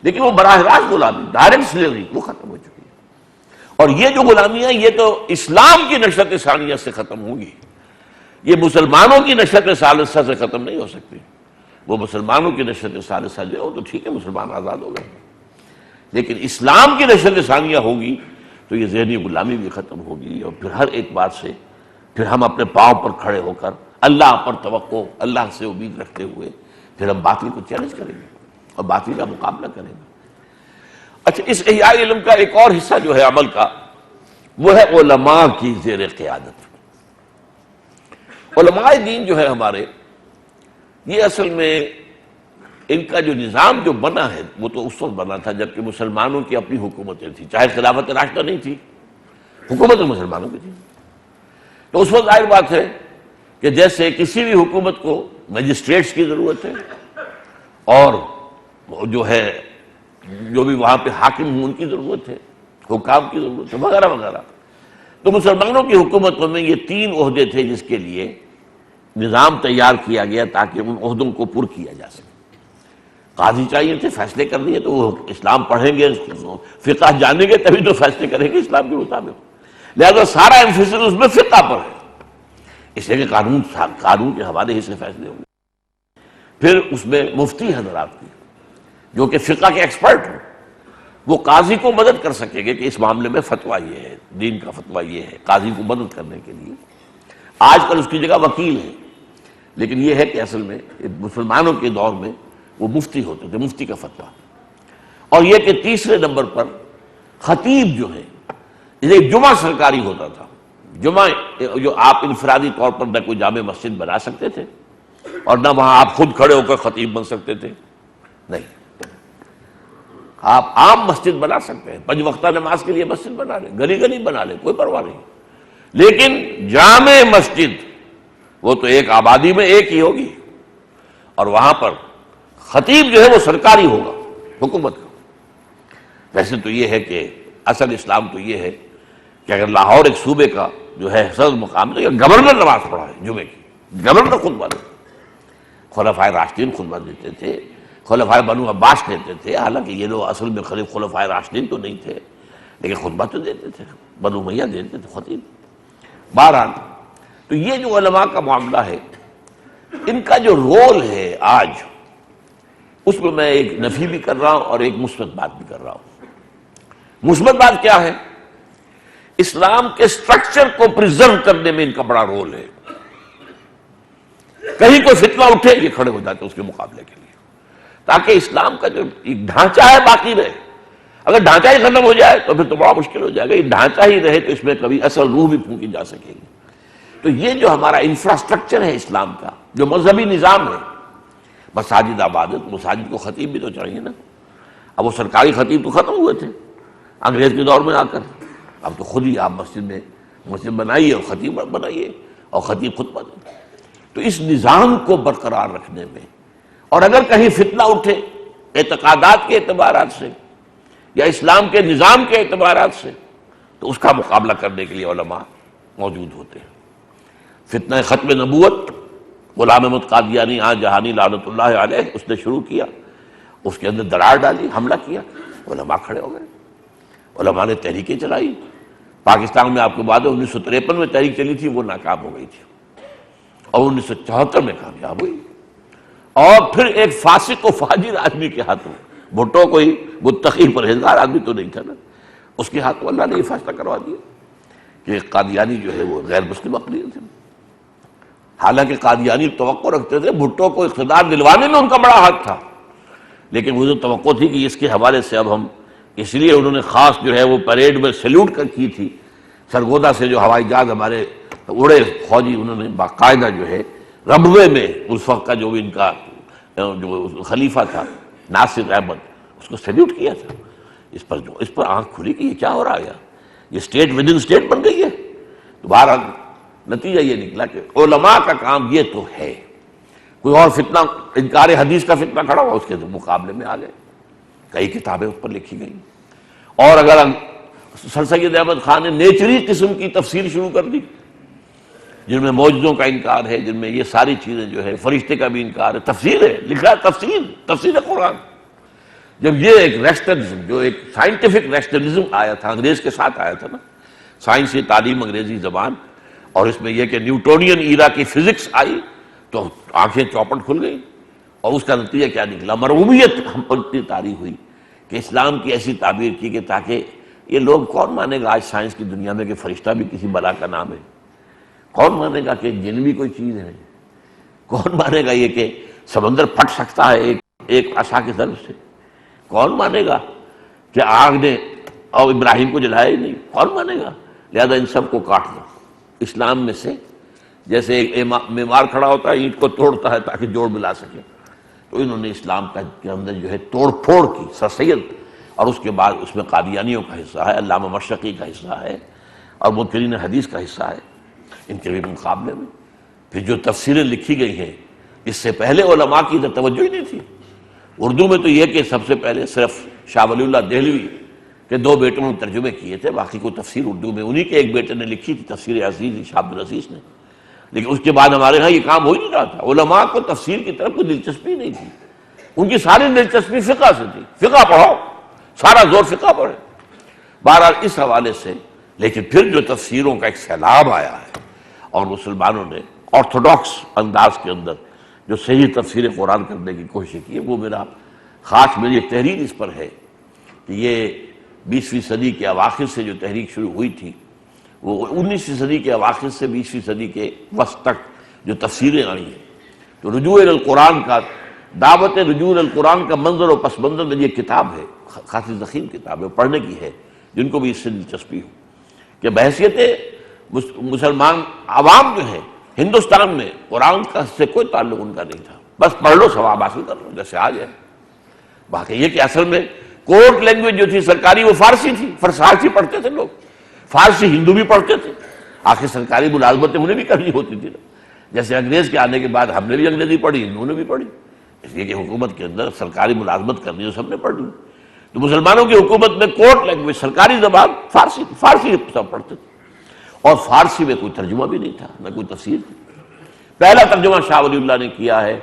لیکن وہ براہ راست غلامی، ڈائریکٹ سلیوری، وہ ختم ہو چکی ہے. اور یہ جو غلامیاں یہ تو اسلام کی نشأت ثانیہ سے ختم ہوگی، یہ مسلمانوں کی نشأت ثالثہ سے ختم نہیں ہو سکتی. وہ مسلمانوں کی نشأت ثالثہ جو ہے تو ٹھیک ہے، مسلمان آزاد ہو گئے، لیکن اسلام کی نشأت ثانیہ ہوگی تو یہ ذہنی غلامی بھی ختم ہوگی. اور پھر ہر ایک بات سے پھر ہم اپنے پاؤں پر کھڑے ہو کر اللہ پر توقع، اللہ سے امید رکھتے ہوئے پھر ہم باطل کو چیلنج کریں گے اور باطل کا مقابلہ کریں گے. اچھا، اس احیاء علم کا ایک اور حصہ جو ہے عمل کا، وہ ہے علماء کی زیر قیادت۔ علماء دین جو ہے ہمارے، یہ اصل میں ان کا جو نظام جو بنا ہے وہ تو اس وقت بنا تھا جبکہ مسلمانوں کی اپنی حکومتیں تھیں، چاہے خلافت راشدہ نہیں تھی، حکومت مسلمانوں کی تھی۔ تو اس وقت ظاہر بات ہے کہ جیسے کسی بھی حکومت کو مجسٹریٹس کی ضرورت ہے، اور جو ہے جو بھی وہاں پہ حاکم ہوں ان کی ضرورت ہے، حکام کی ضرورت ہے، وغیرہ وغیرہ۔ تو مسلمانوں کی حکومتوں میں یہ 3 عہدے تھے جس کے لیے نظام تیار کیا گیا تاکہ ان عہدوں کو پر کیا جا سکے۔ قاضی چاہیے تھے، فیصلے کر دیے تو وہ اسلام پڑھیں گے، فقہ جانیں گے، تبھی تو فیصلے کریں گے اسلام کے مطابق۔ لہذا سارا ایمفیسس اس میں فقہ پر ہے، اس لیے کہ قانون کے حوالے ہی سے فیصلے ہوں گے۔ پھر اس میں مفتی حضرات کی جو کہ فقہ کے ایکسپرٹ ہوں، وہ قاضی کو مدد کر سکیں گے کہ اس معاملے میں فتویٰ یہ ہے، دین کا فتویٰ یہ ہے، قاضی کو مدد کرنے کے لیے۔ آج کل اس کی جگہ وکیل ہے، لیکن یہ ہے کہ اصل میں مسلمانوں کے دور میں وہ مفتی ہوتے تھے، مفتی کا فتویٰ۔ اور یہ کہ تیسرے نمبر پر خطیب جو ہے، ایک جمعہ سرکاری ہوتا تھا، جمعہ جو آپ انفرادی طور پر نہ کوئی جامع مسجد بنا سکتے تھے اور نہ وہاں آپ خود کھڑے ہو کر خطیب بن سکتے تھے، نہیں، آپ عام مسجد بنا سکتے ہیں، 5 وقتہ نماز کے لیے مسجد بنا لیں، گلی گلی بنا لیں، کوئی پرواہ نہیں، لیکن جامع مسجد وہ تو ایک آبادی میں ایک ہی ہوگی، اور وہاں پر خطیب جو ہے وہ سرکاری ہوگا، حکومت کا۔ ویسے تو یہ ہے کہ اصل اسلام تو یہ ہے کہ اگر لاہور ایک صوبے کا جو ہے صدر مقام تو گورنر نماز پڑھا ہے جمعے کی، گورنر خطبہ دے، خلفائے راشدین خطبہ دیتے تھے، خلفائے بنو عباس کہتے تھے، حالانکہ یہ لوگ اصل میں خلفائے راشدین تو نہیں تھے، لیکن خطبہ تو دیتے تھے، بنو امیہ دیتے تھے خطیب۔ بہرحال تو یہ جو علماء کا معاملہ ہے، ان کا جو رول ہے آج، اس میں ایک نفی بھی کر رہا ہوں اور ایک مثبت بات بھی کر رہا ہوں۔ مثبت بات کیا ہے؟ اسلام کے سٹرکچر کو پریزرو کرنے میں ان کا بڑا رول ہے۔ کہیں کوئی فتنہ اٹھے یہ کھڑے ہو جاتے اس کے مقابلے کے لیے، تاکہ اسلام کا جو ایک ڈھانچہ ہے باقی رہے۔ اگر ڈھانچہ ہی ختم ہو جائے تو پھر تو بڑا مشکل ہو جائے گا، یہ ڈھانچہ ہی رہے تو اس میں کبھی اصل روح بھی پھونکی جا سکے گی۔ تو یہ جو ہمارا انفراسٹرکچر ہے اسلام کا، جو مذہبی نظام ہے، مساجد عبادت، مساجد کو خطیب بھی تو چاہیے نا۔ اب وہ سرکاری خطیب تو ختم ہوئے تھے انگریز کے دور میں آ کر، اب تو خود ہی آپ مسجد بنائیے اور خطیب بنائیے اور خطیب خطبہ دیں۔ تو اس نظام کو برقرار رکھنے میں، اور اگر کہیں فتنہ اٹھے اعتقادات کے اعتبارات سے یا اسلام کے نظام کے اعتبارات سے، تو اس کا مقابلہ کرنے کے لیے علماء موجود ہوتے ہیں۔ فتنہ ختم نبوت غلام احمد قادیانی آن جہانی لعنت اللہ علیہ اس نے شروع کیا، اس کے اندر دراڑ ڈالی، حملہ کیا، علماء کھڑے ہو گئے، علماء نے تحریکیں چلائی۔ پاکستان میں آپ کو بات ہے 1953 میں تحریک چلی تھی، وہ ناکام ہو گئی تھی، اور 1974 میں کامیاب ہوئی۔ اور پھر ایک فاسق و فاجر آدمی کے ہاتھوں، بھٹو کوئی متقی پرہیزگار آدمی تو نہیں تھا نا، اس کے ہاتھوں اللہ نے یہ فیصلہ کروا دیا کہ قادیانی جو ہے وہ غیر مسلم اقلیت ہے۔ حالانکہ قادیانی توقع رکھتے تھے بھٹو کو اقتدار دلوانے میں ان کا بڑا ہاتھ تھا، لیکن وہ جو توقع تھی کہ اس کے حوالے سے اب ہم، اس لیے انہوں نے خاص جو ہے وہ پریڈ میں سیلوٹ کر کی تھی، سرگودا سے جو ہوائی جہاز ہمارے اڑے فوجی، انہوں نے باقاعدہ جو ہے ربوے میں اس وقت کا جو بھی ان کا جو خلیفہ تھا ناصر احمد، اس کو سیلوٹ کیا تھا۔ اس پر آنکھ کھلی کہ یہ کیا ہو رہا ہے، یہ اسٹیٹ ود ان اسٹیٹ بن گئی ہے۔ تو بہرحال نتیجہ یہ نکلا کہ علماء کا کام یہ تو ہے۔ کوئی اور فتنہ، انکار حدیث کا فتنہ کھڑا ہوا، اس کے مقابلے میں آ گئے، کئی کتابیں اس پر لکھی گئیں۔ اور اگر سر سید احمد خان نے نیچری قسم کی تفسیر شروع کر دی، جن میں معجزوں کا انکار ہے، جن میں یہ ساری چیزیں جو ہے، فرشتے کا بھی انکار ہے، تفسیر ہے، لکھا ہے تفسیر قرآن۔ جب یہ ایک ریشنلزم، جو ایک سائنٹیفک ریشنلزم آیا تھا، انگریز کے ساتھ آیا تھا نا، سائنسی تعلیم انگریزی زبان، اور اس میں یہ کہ نیوٹونین ایرا کی فزکس آئی، تو آنکھیں چوپٹ کھل گئی، اور اس کا نتیجہ کیا نکلا؟ مرعوبیت ہم پر اتنی طاری ہوئی کہ اسلام کی ایسی تعبیر کی کہ تاکہ یہ لوگ، کون مانے گا آج سائنس کی دنیا میں کہ فرشتہ بھی کسی بلا کا نام ہے؟ کون مانے گا کہ جن بھی کوئی چیز ہے؟ کون مانے گا یہ کہ سمندر پھٹ سکتا ہے ایک عصا کے ضرب سے؟ کون مانے گا کہ آگ نے اور ابراہیم کو جلایا ہی نہیں، کون مانے گا؟ لہذا ان سب کو کاٹ دو۔ اسلام میں سے جیسے ایک معمار کھڑا ہوتا ہے اینٹ کو توڑتا ہے تاکہ جوڑ ملا سکے، تو انہوں نے اسلام کے اندر جو ہے توڑ پھوڑ کی، سر سید، اور اس کے بعد اس میں قادیانیوں کا حصہ ہے، علامہ مشرقی کا حصہ ہے، اور منکرین حدیث کا حصہ ہے ان کے بھی مقابلے میں۔ پھر جو تفسیریں لکھی گئی ہیں اس سے پہلے علماء کی ادھر توجہ ہی نہیں تھی۔ اردو میں تو یہ کہ سب سے پہلے صرف شاہ ولی اللہ دہلوی کے 2 بیٹوں نے ترجمے کیے تھے، باقی کوئی تفسیر اردو میں انہی کے ایک بیٹے نے لکھی تھی، تفسیر عزیز شاہ عبد العزیز نے، لیکن اس کے بعد ہمارے ہاں یہ کام ہو ہی نہیں رہا تھا۔ علماء کو تفسیر کی طرف کوئی دلچسپی نہیں تھی، ان کی ساری دلچسپی فقہ سے تھی، فقہ پڑھو، سارا زور فقہ پڑھے۔ بہرحال اس حوالے سے لیکن پھر جو تفسیروں کا ایک سیلاب آیا ہے اور مسلمانوں نے آرتھوڈاکس انداز کے اندر جو صحیح تفسیر قرآن کرنے کی کوشش کی ہے، وہ میری ایک تحریر اس پر ہے کہ یہ 20ویں صدی کے اواخر سے جو تحریک شروع ہوئی تھی، وہ 19ویں صدی کے اواخر سے 20ویں صدی کے وسط تک جو تفسیریں آئی ہیں، تو رجوع القرآن کا دعوت رجوع القرآن کا منظر و پس منظر میں یہ کتاب ہے، خاصی ضخیم کتاب ہے، پڑھنے کی ہے جن کو بھی اس سے دلچسپی ہو، کہ بحیثیت مسلمان عوام جو ہے ہندوستان میں قرآن کا سے کوئی تعلق ان کا نہیں تھا، بس پڑھ لو ثواب حاصل کر لو جیسے آج ہے۔ باقی یہ کہ اصل میں کورٹ لینگویج جو تھی سرکاری وہ فارسی تھی، فارسی پڑھتے تھے لوگ، فارسی ہندو بھی پڑھتے تھے، آخر سرکاری ملازمتیں انہیں بھی کرنی ہوتی تھی نا، جیسے انگریز کے آنے کے بعد ہم نے بھی انگریزی پڑھی، ہندوؤں نے بھی پڑھی، اس لیے کہ حکومت کے اندر سرکاری ملازمت کرنی ہے سب نے پڑھ لی۔ تو مسلمانوں کی حکومت میں کورٹ لینگویج سرکاری زبان فارسی سب پڑھتے تھے، اور فارسی میں کوئی ترجمہ بھی نہیں تھا، نہ کوئی تفسیر تھی۔ پہلا ترجمہ شاہ ولی اللہ نے کیا ہے،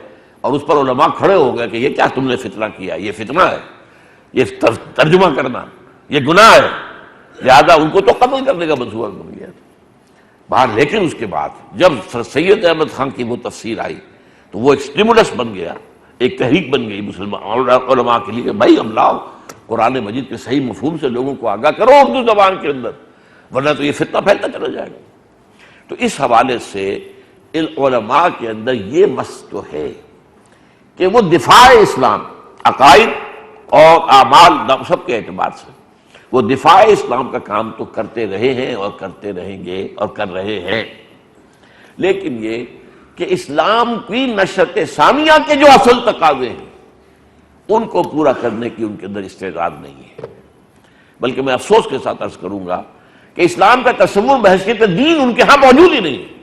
اور اس پر علماء کھڑے ہو گئے کہ یہ کیا تم نے فتنہ کیا، یہ فتنہ ہے، یہ ترجمہ کرنا یہ گناہ ہے، لہذا ان کو تو قتل کرنے کا منصوبہ بن گیا تھا باہر۔ لیکن اس کے بعد جب سر سید احمد خان کی وہ تفسیر آئی تو وہ ایک سٹیمولس بن گیا، ایک تحریک بن گئی مسلمان علماء کے لیے کہ بھائی ہم لاؤ قرآن مجید کے صحیح مفہوم سے لوگوں کو آگاہ کرو اردو زبان کے اندر، ورنہ تو یہ فتنہ پھیلتا چلا جائے گا۔ تو اس حوالے سے علماء کے اندر یہ مس تو ہے کہ وہ دفاع اسلام، عقائد اور اعمال سب کے اعتبار سے وہ دفاع اسلام کا کام تو کرتے رہے ہیں اور کرتے رہیں گے اور کر رہے ہیں، لیکن یہ کہ اسلام کی نشرت ثانیہ کے جو اصل تقاضے ہیں ان کو پورا کرنے کی ان کے اندر استعداد نہیں ہے۔ بلکہ میں افسوس کے ساتھ عرض کروں گا کہ اسلام کا تصور بحیثیت دین ان کے ہاں موجود ہی نہیں ہے۔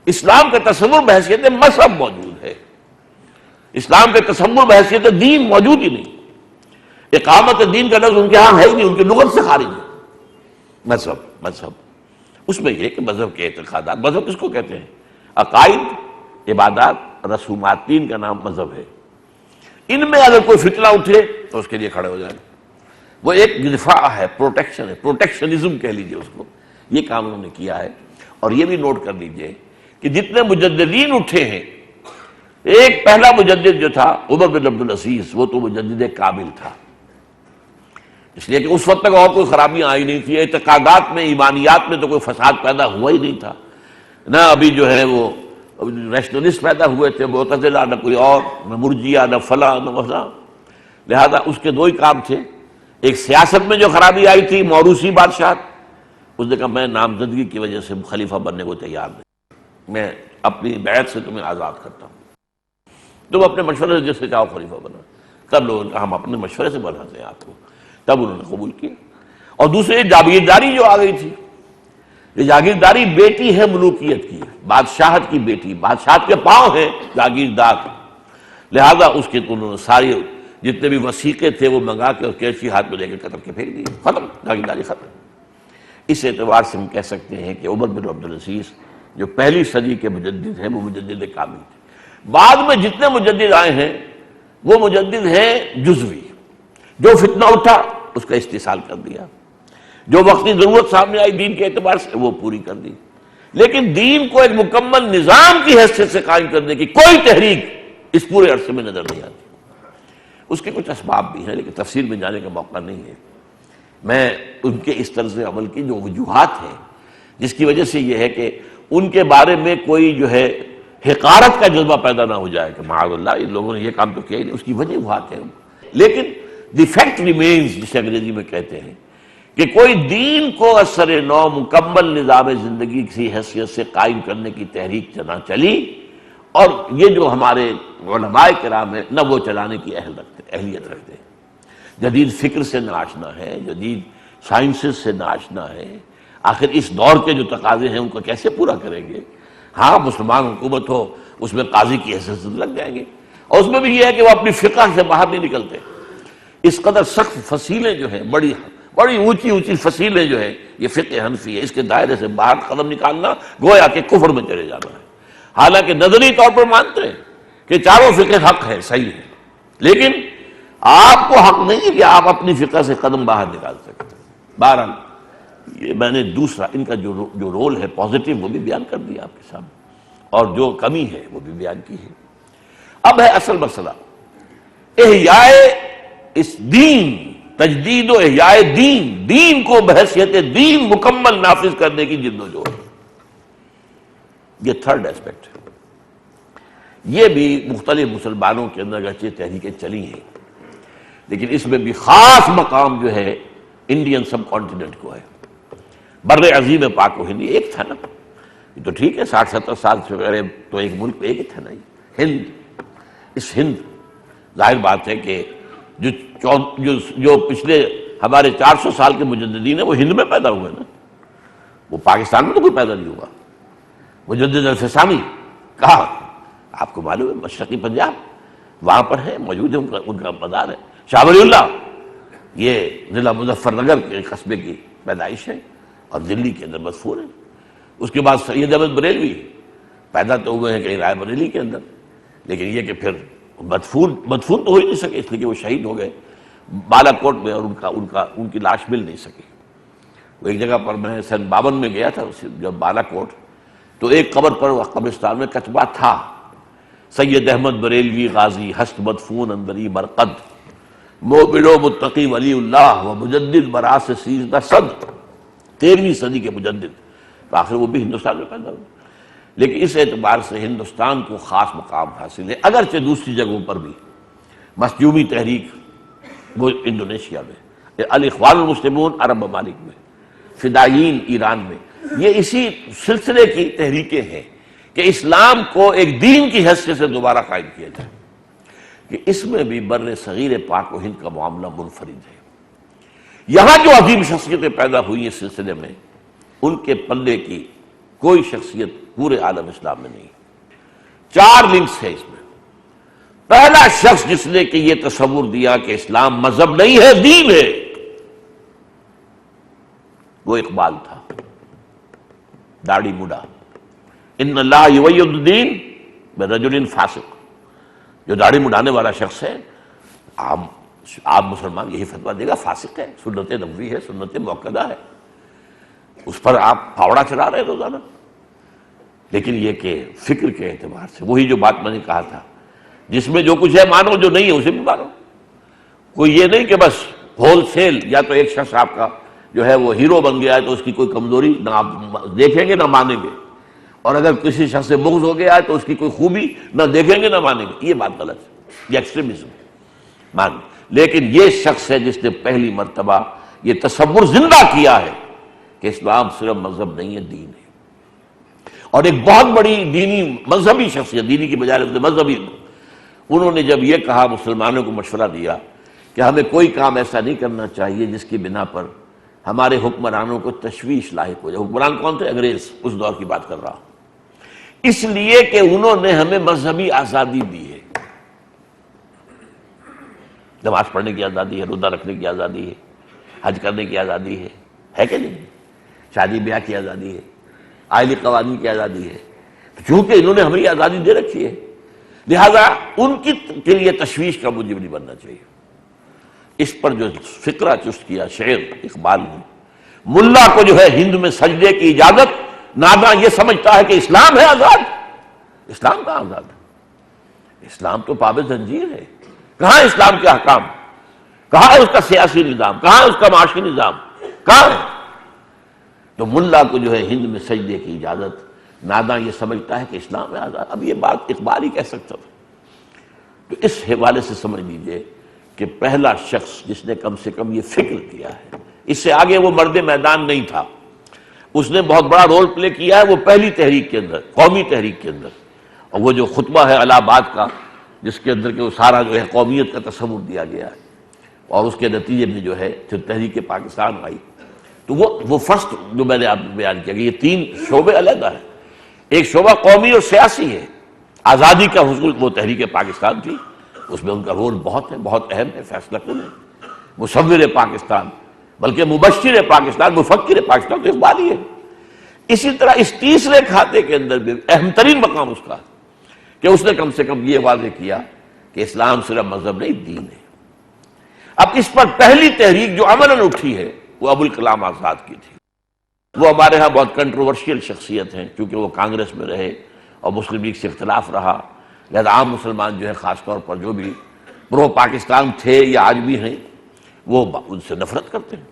اسلام کا تصور بحیثیت مذہب موجود ہے، اسلام کا تصور بحیثیت دین موجود ہی نہیں۔ اقامت دین کا لفظ ان کے ہاں ہے ہی نہیں، ان کی لغت سے خارج ہے۔ مذہب اس میں یہ کہ مذہب کے اعتقادات، مذہب کس کو کہتے ہیں؟ عقائد، عبادات، رسومات، دین کا نام مذہب ہے۔ ان میں اگر کوئی فتنہ اٹھے تو اس کے لیے کھڑے ہو جائیں، وہ ایک دفاع ہے، پروٹیکشن ہے، پروٹیکشنزم کہہ لیجئے اس کو، یہ کام انہوں نے کیا ہے۔ اور یہ بھی نوٹ کر لیجئے کہ جتنے مجددین اٹھے ہیں، ایک پہلا مجدد جو تھا عمر بن عبد العزیز، وہ تو مجدد کامل تھا، اس لیے کہ اس وقت تک اور کوئی خرابیاں آئی نہیں تھی، اعتقادات میں، ایمانیات میں تو کوئی فساد پیدا ہوا ہی نہیں تھا، نہ ابھی جو ہے وہ ریشنلسٹ پیدا ہوئے تھے، معتزلہ، نہ کوئی اور، نہ مرجیہ، نہ فلاں نہ وفلاں۔ لہذا اس کے 2 ہی کام تھے، ایک سیاست میں جو خرابی آئی تھی، موروثی بادشاہ، اس نے کہا میں نامزدگی کی وجہ سے خلیفہ بننے کو تیار نہیں، میں اپنی بیعت سے تمہیں آزاد کرتا ہوں، تم اپنے مشورے سے جس سے چاہو خلیفہ بنا۔ تب لوگوں نے کہا ہم اپنے مشورے سے بناتے ہیں آپ کو، تب انہوں نے قبول کیا۔ اور دوسرے جاگیرداری جو آ گئی تھی، یہ جاگیرداری بیٹی ہے ملوکیت کی، بادشاہت کی بیٹی، بادشاہت کے پاؤں ہے جاگیردار، لہذا اس کے تو انہوں نے سارے جتنے بھی وثیقے تھے وہ منگا کے اور کیچی ہاتھ میں لے کے قتل کے پھینک دیے، ختم، جاگیرداری ختم۔ اس اعتبار سے ہم کہہ سکتے ہیں کہ عمر بن عبد العزیز جو پہلی صدی کے مجدد ہیں وہ مجدد کامل تھے۔ بعد میں جتنے مجدد آئے ہیں وہ مجدد ہیں جزوی، جو فتنہ اٹھا اس کا استحصال کر دیا، جو وقتی ضرورت سامنے آئی دین کے اعتبار سے وہ پوری کر دی، لیکن دین کو ایک مکمل نظام کی حیثیت سے قائم کرنے کی کوئی تحریک اس پورے عرصے میں نظر نہیں آتی۔ اس کے کچھ اسباب بھی ہیں لیکن تفصیل میں جانے کا موقع نہیں ہے۔ میں ان کے اس طرز عمل کی جو وجوہات ہیں جس کی وجہ سے یہ ہے کہ ان کے بارے میں کوئی جو ہے حقارت کا جذبہ پیدا نہ ہو جائے کہ معاذ اللہ ان لوگوں نے یہ کام تو کیا ہی نہیں، اس کی وجوہات ہیں، لیکن دی فیکٹ ریمینز جسے انگریزی میں کہتے ہیں کہ کوئی دین کو اثر نو مکمل نظام زندگی کی حیثیت سے قائم کرنے کی تحریک نہ چلی، اور یہ جو ہمارے علماء کرام ہیں نہ وہ چلانے کی اہلیت رکھتے ہیں، جدید فکر سے نہ آشنا ہے، جدید سائنسز سے نہ آشنا ہے، آخر اس دور کے جو تقاضے ہیں ان کو کیسے پورا کریں گے؟ ہاں مسلمان حکومت ہو، اس میں قاضی کی حیثیت سے لگ جائیں گے، اور اس میں بھی یہ ہے کہ وہ اپنی فقہ سے باہر نہیں نکلتے۔ اس قدر سخت فصیلیں جو ہیں، بڑی اونچی فصیلیں جو ہیں، یہ فقہ حنفی ہے، اس کے دائرے سے باہر قدم نکالنا گویا کہ کفر میں چلے جانا ہے۔ حالانکہ نظری طور پر مانتے ہیں کہ چاروں فقہ حق ہے، صحیح ہے، لیکن آپ کو حق نہیں ہے کہ آپ اپنی فقہ سے قدم باہر نکال سکتے۔ بہرحال یہ میں نے دوسرا ان کا جو رول ہے پازیٹو وہ بھی بیان کر دیا آپ کے سامنے، اور جو کمی ہے وہ بھی بیان کی ہے۔ اب ہے اصل مسئلہ احیاء اس دین، تجدید و احیاء دین کو بحیثیت دین مکمل نافذ کرنے کی جد و جہد، یہ تھرڈ ایسپیکٹ ہے۔ یہ بھی مختلف مسلمانوں کے اندر اگرچہ تحریکیں چلی ہیں، لیکن اس میں بھی خاص مقام جو ہے انڈین سب کانٹیننٹ کو ہے، بر عظیم پاک و ہند۔ ایک تھا نا، یہ تو ٹھیک ہے 60-70 سال سے پہلے تو ایک ملک ایک ہی تھا نا، ہند۔ اس ہند ظاہر بات ہے کہ جو پچھلے ہمارے 400 سال کے مجددین ہیں وہ ہند میں پیدا ہوئے نا، وہ پاکستان میں تو کوئی پیدا نہیں ہوا۔ مجدد الفسانی کہا، آپ کو معلوم ہے مشرقی پنجاب، وہاں پر ہے، موجود ہے، ان کا مزار ہے۔ شاہ ولی اللہ یہ ضلع مظفر نگر کے قصبے کی پیدائش ہے اور دلی کے اندر مدفون ہے۔ اس کے بعد سید احمد بریلوی پیدا تو ہوئے ہیں کہیں رائے بریلی کے اندر، لیکن یہ کہ پھر مدفون تو ہو ہی نہیں سکے، اس لیے کہ وہ شہید ہو گئے بالا کوٹ میں، اور ان کی لاش مل نہیں سکی۔ وہ ایک جگہ پر میں سن 52 میں گیا تھا جب بالا کوٹ، تو ایک قبر پر قبرستان میں کتبہ تھا، سید احمد بریلوی غازی ہست مدفون اندری مرقد، مومن و متقی ولی اللہ و مجدد براس 13 صد، 13ویں صدی کے مجدد۔ تو آخر وہ بھی ہندوستان میں پیدا ہوئے، لیکن اس اعتبار سے ہندوستان کو خاص مقام حاصل ہے، اگرچہ دوسری جگہوں پر بھی مسجومی تحریک وہ انڈونیشیا میں، الاخوان المسلمون عرب ممالک میں، فدائیین ایران میں، یہ اسی سلسلے کی تحریکیں ہیں کہ اسلام کو ایک دین کی حیثیت سے دوبارہ قائم کیا جائے، کہ اس میں بھی بر صغیر پاک و ہند کا معاملہ منفرد ہے۔ یہاں جو عظیم شخصیتیں پیدا ہوئی اس سلسلے میں، ان کے پلے کی کوئی شخصیت پورے عالم اسلام میں نہیں۔ 4 لنکس ہے اس میں۔ پہلا شخص جس نے کہ یہ تصور دیا کہ اسلام مذہب نہیں ہے، دین ہے، وہ اقبال تھا، داڑھی مڈا۔ ان اللہ یؤید الدین برجل فاسق، جو داڑھی مڈانے والا شخص ہے، عام مسلمان یہی فتویٰ دے گا فاسق ہے، سنت نبوی ہے، سنت موقدہ ہے، اس پر آپ پھاوڑا چلا رہے روزانہ۔ لیکن یہ کہ فکر کے اعتبار سے وہی جو بات میں نے کہا تھا، جس میں جو کچھ ہے مانو، جو نہیں ہے اسے بھی مانو۔ کوئی یہ نہیں کہ بس ہول سیل، یا تو ایک شخص آپ کا جو ہے وہ ہیرو بن گیا ہے تو اس کی کوئی کمزوری نہ آپ دیکھیں گے نہ مانیں گے، اور اگر کسی شخص سے بغض ہو گیا ہے تو اس کی کوئی خوبی نہ دیکھیں گے نہ مانیں گے۔ یہ بات غلط ہے، یہ ایکسٹریمزم مان۔ لیکن یہ شخص ہے جس نے پہلی مرتبہ یہ تصور زندہ کیا ہے کہ اسلام صرف مذہب نہیں ہے، دین ہے، اور ایک بہت بڑی دینی مذہبی شخصیت، دینی کی بجائے مذہبی، انہوں نے جب یہ کہا، مسلمانوں کو مشورہ دیا کہ ہمیں کوئی کام ایسا نہیں کرنا چاہیے جس کی بنا پر ہمارے حکمرانوں کو تشویش لاحق ہو جائے۔ حکمران کون تھے؟ انگریز، اس دور کی بات کر رہا ہوں۔ اس لیے کہ انہوں نے ہمیں مذہبی آزادی دی ہے، نماز پڑھنے کی آزادی ہے، روزہ رکھنے کی آزادی ہے، حج کرنے کی آزادی ہے کہ نہیں؟ شادی بیاہ کی آزادی ہے، آئلی قوانین کی آزادی ہے۔ چونکہ انہوں نے ہمیں یہ آزادی دے رکھی ہے، لہذا ان کے لیے تشویش کا موجب نہیں بننا چاہیے۔ اس پر جو فکرہ چست کیا شعر اقبال نے، ملا کو جو ہے ہند میں سجدے کی اجازت، ناداں یہ سمجھتا ہے کہ اسلام ہے آزاد۔ اسلام کہاں آزاد ہے؟ اسلام تو پابند زنجیر ہے۔ کہاں اسلام کے احکام؟ کہاں ہے اس کا سیاسی نظام؟ کہاں ہے اس کا معاشی نظام؟ کہاں ہے؟ تو ملا کو جو ہے ہند میں سجدے کی اجازت، ناداں یہ سمجھتا ہے کہ اسلام ہے آزاد۔ اب یہ بات اقبال ہی کہہ سکتا تھا۔ تو اس حوالے سے سمجھ لیجئے کہ پہلا شخص جس نے کم سے کم یہ فکر کیا ہے، اس سے آگے وہ مرد میدان نہیں تھا، اس نے بہت بڑا رول پلے کیا ہے وہ پہلی تحریک کے اندر، قومی تحریک کے اندر، اور وہ جو خطبہ ہے الہ آباد کا جس کے اندر کہ وہ سارا جو ہے قومیت کا تصور دیا گیا ہے، اور اس کے نتیجے میں جو ہے پھر تحریک پاکستان آئی. تو وہ فرسٹ جو میں نے آپ کو بیان کیا کہ یہ تین شعبے علیحدہ ہیں. ایک شعبہ قومی اور سیاسی ہے، آزادی کا حصول وہ تحریک پاکستان تھی، اس میں ان کا رول بہت ہے، بہت اہم ہے، فیصلہ کن ہے، مصور پاکستان، بلکہ مبشر پاکستان، مفکر پاکستان تو اقبالی ہے. اسی طرح اس تیسرے کھاتے کے اندر بھی اہم ترین مقام اس کا کہ اس نے کم سے کم یہ واضح کیا کہ اسلام صرف مذہب نہیں، دین ہے. اب اس پر پہلی تحریک جو عملاً اٹھی ہے وہ ابوالکلام آزاد کی تھی. وہ ہمارے ہاں بہت کنٹروورشیل شخصیت ہیں کیونکہ وہ کانگریس میں رہے اور مسلم لیگ سے اختلاف رہا، لہذا عام مسلمان جو ہے خاص طور پر جو بھی پرو پاکستان تھے یا آج بھی ہیں وہ ان سے نفرت کرتے ہیں.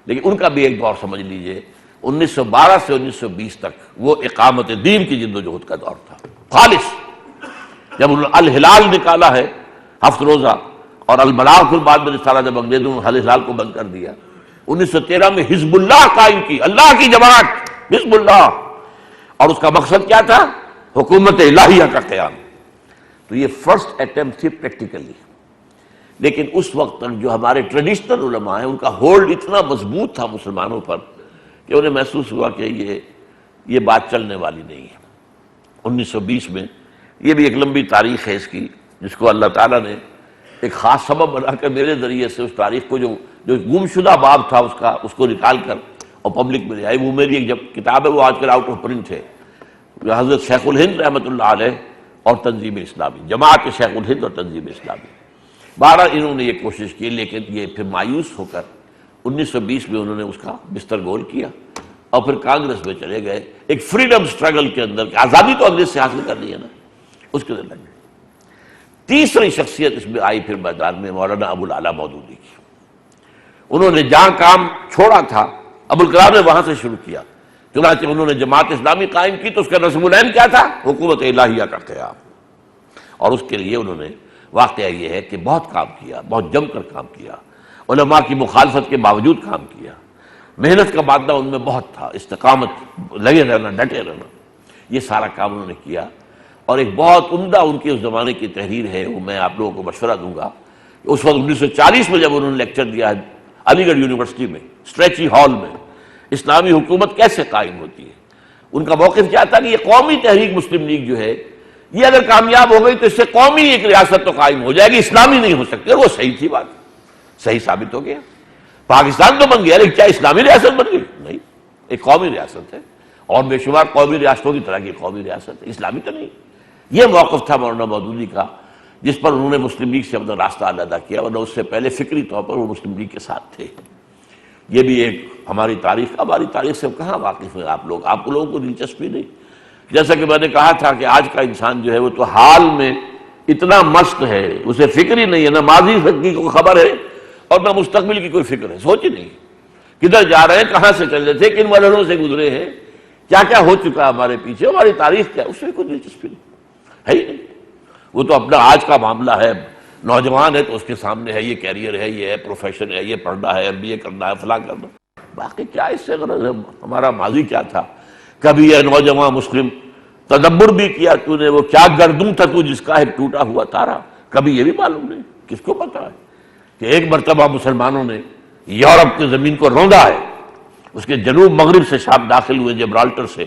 لیکن ان کا بھی ایک دور سمجھ لیجئے 1912 سے 1920 تک وہ اقامت دین کی جد و جہد کا دور تھا خالص. جب انہوں نے الہلال نکالا ہے 7 روزہ اور البلاغ پھر بعد میں رسالہ جب انگریزوں نے الہلال کو بند کر دیا، 1913 میں حزب اللہ قائم کی، اللہ کی جماعت حزب اللہ، اور اس کا مقصد کیا تھا؟ حکومت الہیہ کا قیام. تو یہ فرسٹ اٹیمپٹ تھی پریکٹیکلی. لیکن اس وقت تک جو ہمارے ٹریڈیشنل علماء ہیں ان کا ہولڈ اتنا مضبوط تھا مسلمانوں پر کہ انہیں محسوس ہوا کہ یہ بات چلنے والی نہیں ہے. 1920 میں یہ بھی ایک لمبی تاریخ ہے اس کی، جس کو اللہ تعالیٰ نے ایک خاص سبب بنا کر میرے ذریعے سے اس تاریخ کو جو گم شدہ باب تھا اس کو نکال کر اور پبلک میں لے آئی. وہ میری ایک جب کتاب ہے وہ آج کل آؤٹ آف پرنٹ ہے، حضرت شیخ الہند رحمۃ اللہ علیہ اور تنظیم اسلامی، جماعت شیخ الہند اور تنظیم اسلامی. 12 انہوں نے یہ کوشش کی لیکن یہ پھر مایوس ہو کر 1920 میں انہوں نے اس کا بستر گول کیا اور پھر کانگریس میں چلے گئے ایک فریڈم سٹرگل کے اندر کہ آزادی تو انگریز سے حاصل کرنی ہے نا، اس کے اندر لگے. تیسری شخصیت اس میں آئی پھر میدان میں مولانا ابوالعلا مودودی کی. انہوں نے جہاں کام چھوڑا تھا ابوالکلام نے وہاں سے شروع کیا. چنانچہ انہوں نے جماعت اسلامی قائم کی تو اس کا نصب العین کیا تھا؟ حکومت الہیہ کا قیام. اور اس کے لیے انہوں نے واقعہ یہ ہے کہ بہت کام کیا، بہت جم کر کام کیا، علماء کی مخالفت کے باوجود کام کیا، محنت کا مادہ ان میں بہت تھا، استقامت، لگے رہنا، ڈٹے رہنا، یہ سارا کام انہوں نے کیا. اور ایک بہت عمدہ ان کی اس زمانے کی تحریر ہے، وہ میں آپ لوگوں کو مشورہ دوں گا. اس وقت 1940 میں جب انہوں نے لیکچر دیا علی گڑھ یونیورسٹی میں اسٹریچی ہال میں، اسلامی حکومت کیسے قائم ہوتی ہے، ان کا موقف کیا تھا کہ یہ قومی تحریک مسلم لیگ جو ہے یہ اگر کامیاب ہو گئی تو اس سے قومی ایک ریاست تو قائم ہو جائے گی، اسلامی نہیں ہو سکتی. اور وہ صحیح تھی، بات صحیح ثابت ہو گیا. پاکستان تو بن گیا لیکن کیا اسلامی ریاست بن گئی؟ نہیں، ایک قومی ریاست ہے اور بے شمار قومی ریاستوں کی طرح کی قومی ریاست ہے، اسلامی تو نہیں. یہ موقف تھا مولانا مودودی کا جس پر انہوں نے مسلم لیگ سے اپنا راستہ علیحدہ کیا، ورنہ اس سے پہلے فکری طور پر وہ مسلم لیگ کے ساتھ تھے. یہ بھی ایک ہماری تاریخ سے کہاں واقف ہیں آپ لوگوں کو دلچسپی نہیں. جیسا کہ میں نے کہا تھا کہ آج کا انسان جو ہے وہ تو حال میں اتنا مست ہے، اسے فکر ہی نہیں ہے، نہ ماضی کی کوئی خبر ہے اور نہ مستقبل کی کوئی فکر ہے. سوچ ہی نہیں کدھر جا رہے ہیں، کہاں سے چل رہے تھے، کن مرحلوں سے گزرے ہیں، کیا کیا ہو چکا ہمارے پیچھے، ہماری تاریخ کیا، اس میں کوئی دلچسپی نہیں ہے ہی نہیں. وہ تو اپنا آج کا معاملہ ہے، نوجوان ہے تو اس کے سامنے ہے یہ کیریئر ہے، یہ ہے پروفیشن ہے، یہ پڑھنا ہے، MBA کرنا ہے، فلاں کرنا. باقی کیا اس سے غرض ہے؟ ہمارا ماضی کیا تھا؟ کبھی یہ نوجوان مسلم تدبر بھی کیا تو نے، وہ کیا گردوں تھا تو جس کا ایک ٹوٹا ہوا تارا، کبھی یہ بھی معلوم نہیں. کس کو پتا ہے کہ ایک مرتبہ مسلمانوں نے یورپ کی زمین کو روندا ہے، اس کے جنوب مغرب سے شام داخل ہوئے جبرالٹر سے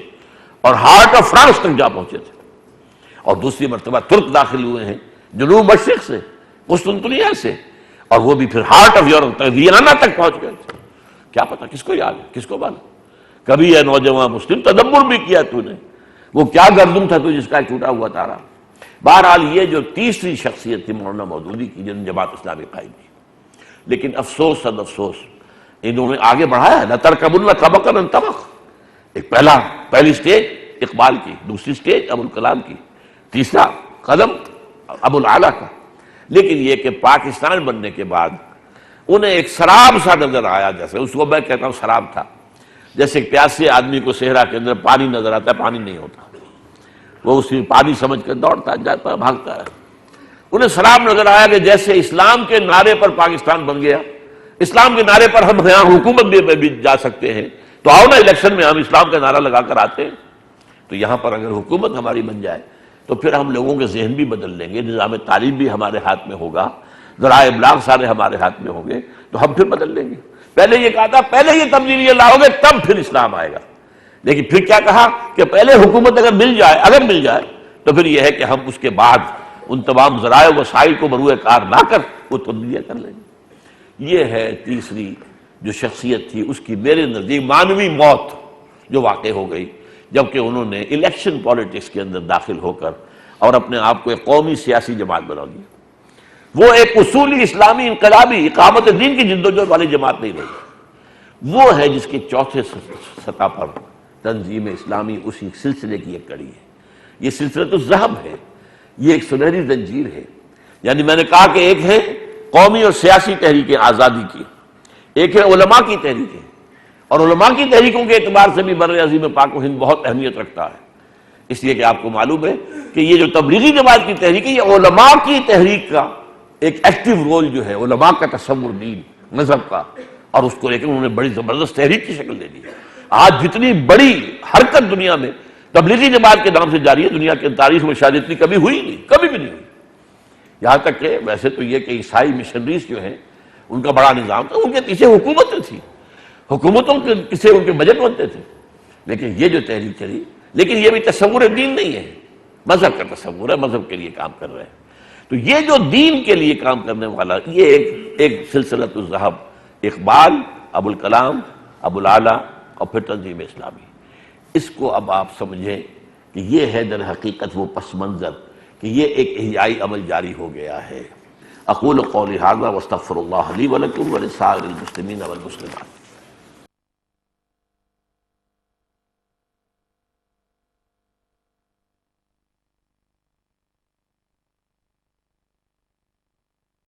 اور ہارٹ آف فرانس تک جا پہنچے تھے، اور دوسری مرتبہ ترک داخل ہوئے ہیں جنوب مشرق سے، قسطنطنیہ سے، اور وہ بھی پھر ہارٹ آف یورپ تک، وینا تک پہنچ گئے تھے. کیا پتا کس کو یاد ہے، کس کو معلوم. کبھی یہ نوجوان مسلم تدبر بھی کیا تو نے، وہ کیا گردم تھا تو جس کا ایک ٹوٹا ہوا تارا. بہرحال یہ جو تیسری شخصیت تھی مولانا مودودی کی جن جماعت اسلامی قائم کی. لیکن افسوس صد افسوس انہوں نے آگے بڑھایا ہے، لَتَرْكَبُنَّ طَبَقًا عَنْ طَبَقٍ. ایک پہلی سٹیج اقبال کی، دوسری سٹیج ابوالکلام کی، تیسرا قدم ابوالعلا کا. لیکن یہ کہ پاکستان بننے کے بعد انہیں ایک سراب سا نظر آیا، جیسے اس کو میں کہتا ہوں سراب تھا، جیسے ایک پیاسے آدمی کو صحرا کے اندر پانی نظر آتا ہے، پانی نہیں ہوتا، وہ اسی پانی سمجھ کر دوڑتا جاتا ہے، بھاگتا ہے. انہیں سلام نظر آیا کہ جیسے اسلام کے نعرے پر پاکستان بن گیا، اسلام کے نعرے پر ہم یہاں حکومت بھی جا سکتے ہیں، تو آؤ نا الیکشن میں ہم اسلام کا نعرہ لگا کر آتے ہیں۔ تو یہاں پر اگر حکومت ہماری بن جائے تو پھر ہم لوگوں کے ذہن بھی بدل لیں گے، نظام تعلیم بھی ہمارے ہاتھ میں ہوگا، ذرائع ابلاغ سارے ہمارے ہاتھ میں ہوں گے، تو ہم پھر بدل لیں گے۔ پہلے یہ کہا تھا پہلے یہ تبدیلی لاؤ گے تب پھر اسلام آئے گا، لیکن پھر کیا کہا کہ پہلے حکومت اگر مل جائے تو پھر یہ ہے کہ ہم اس کے بعد ان تمام ذرائع وسائل کو بروئے کار لا کر وہ تبدیلیاں کر لیں گے۔ یہ ہے تیسری جو شخصیت تھی، اس کی میرے نزدیک معنوی موت جو واقع ہو گئی جبکہ انہوں نے الیکشن پالیٹکس کے اندر داخل ہو کر اور اپنے آپ کو ایک قومی سیاسی جماعت بنا لیا۔ وہ ایک اصولی اسلامی انقلابی اقامت دین کی جدوجہد والی جماعت نہیں رہی، وہ ہے جس کے چوتھے سطح پر تنظیم اسلامی اسی سلسلے کی ایک کڑی ہے۔ یہ سلسلۃ الذہب ہے، یہ ایک سنہری زنجیر ہے۔ یعنی میں نے کہا کہ ایک ہے قومی اور سیاسی تحریک آزادی کی، ایک ہے علماء کی تحریک، اور علماء کی تحریکوں کے اعتبار سے بھی بر عظیم پاک و ہند بہت اہمیت رکھتا ہے، اس لیے کہ آپ کو معلوم ہے کہ یہ جو تبلیغی جماعت کی تحریک ہے یہ علماء کی تحریک کا ایک ایکٹیو رول جو ہے، علماء کا تصور دین مذہب کا، اور اس کو لیکن انہوں نے بڑی زبردست تحریک کی شکل دے دی۔ آج جتنی بڑی حرکت دنیا میں تبلیغی جماعت کے نام سے جاری ہے، دنیا کی تاریخ میں شاید اتنی کبھی ہوئی نہیں، کبھی بھی نہیں ہوئی۔ یہاں تک کہ ویسے تو یہ کہ عیسائی مشنریز جو ہیں ان کا بڑا نظام تھا، ان کے پیچھے حکومتیں تھیں، حکومتوں کے سے ان کے بجٹ بنتے تھے، لیکن یہ جو تحریک چلی، لیکن یہ بھی تصور دین نہیں ہے، مذہب کا تصور ہے، مذہب کے لیے کام کر رہے ہیں۔ تو یہ جو دین کے لیے کام کرنے والا یہ ایک سلسلۃ الذہب، اقبال، ابوالکلام، ابوالعلا اور پھر تنظیم اسلامی، اس کو اب آپ سمجھیں کہ یہ ہے در حقیقت وہ پس منظر کہ یہ ایک احیائی عمل جاری ہو گیا ہے۔ اقول قولی ھذا واستغفر اللہ لی ولکم ولسائر المسلمین والمسلمات۔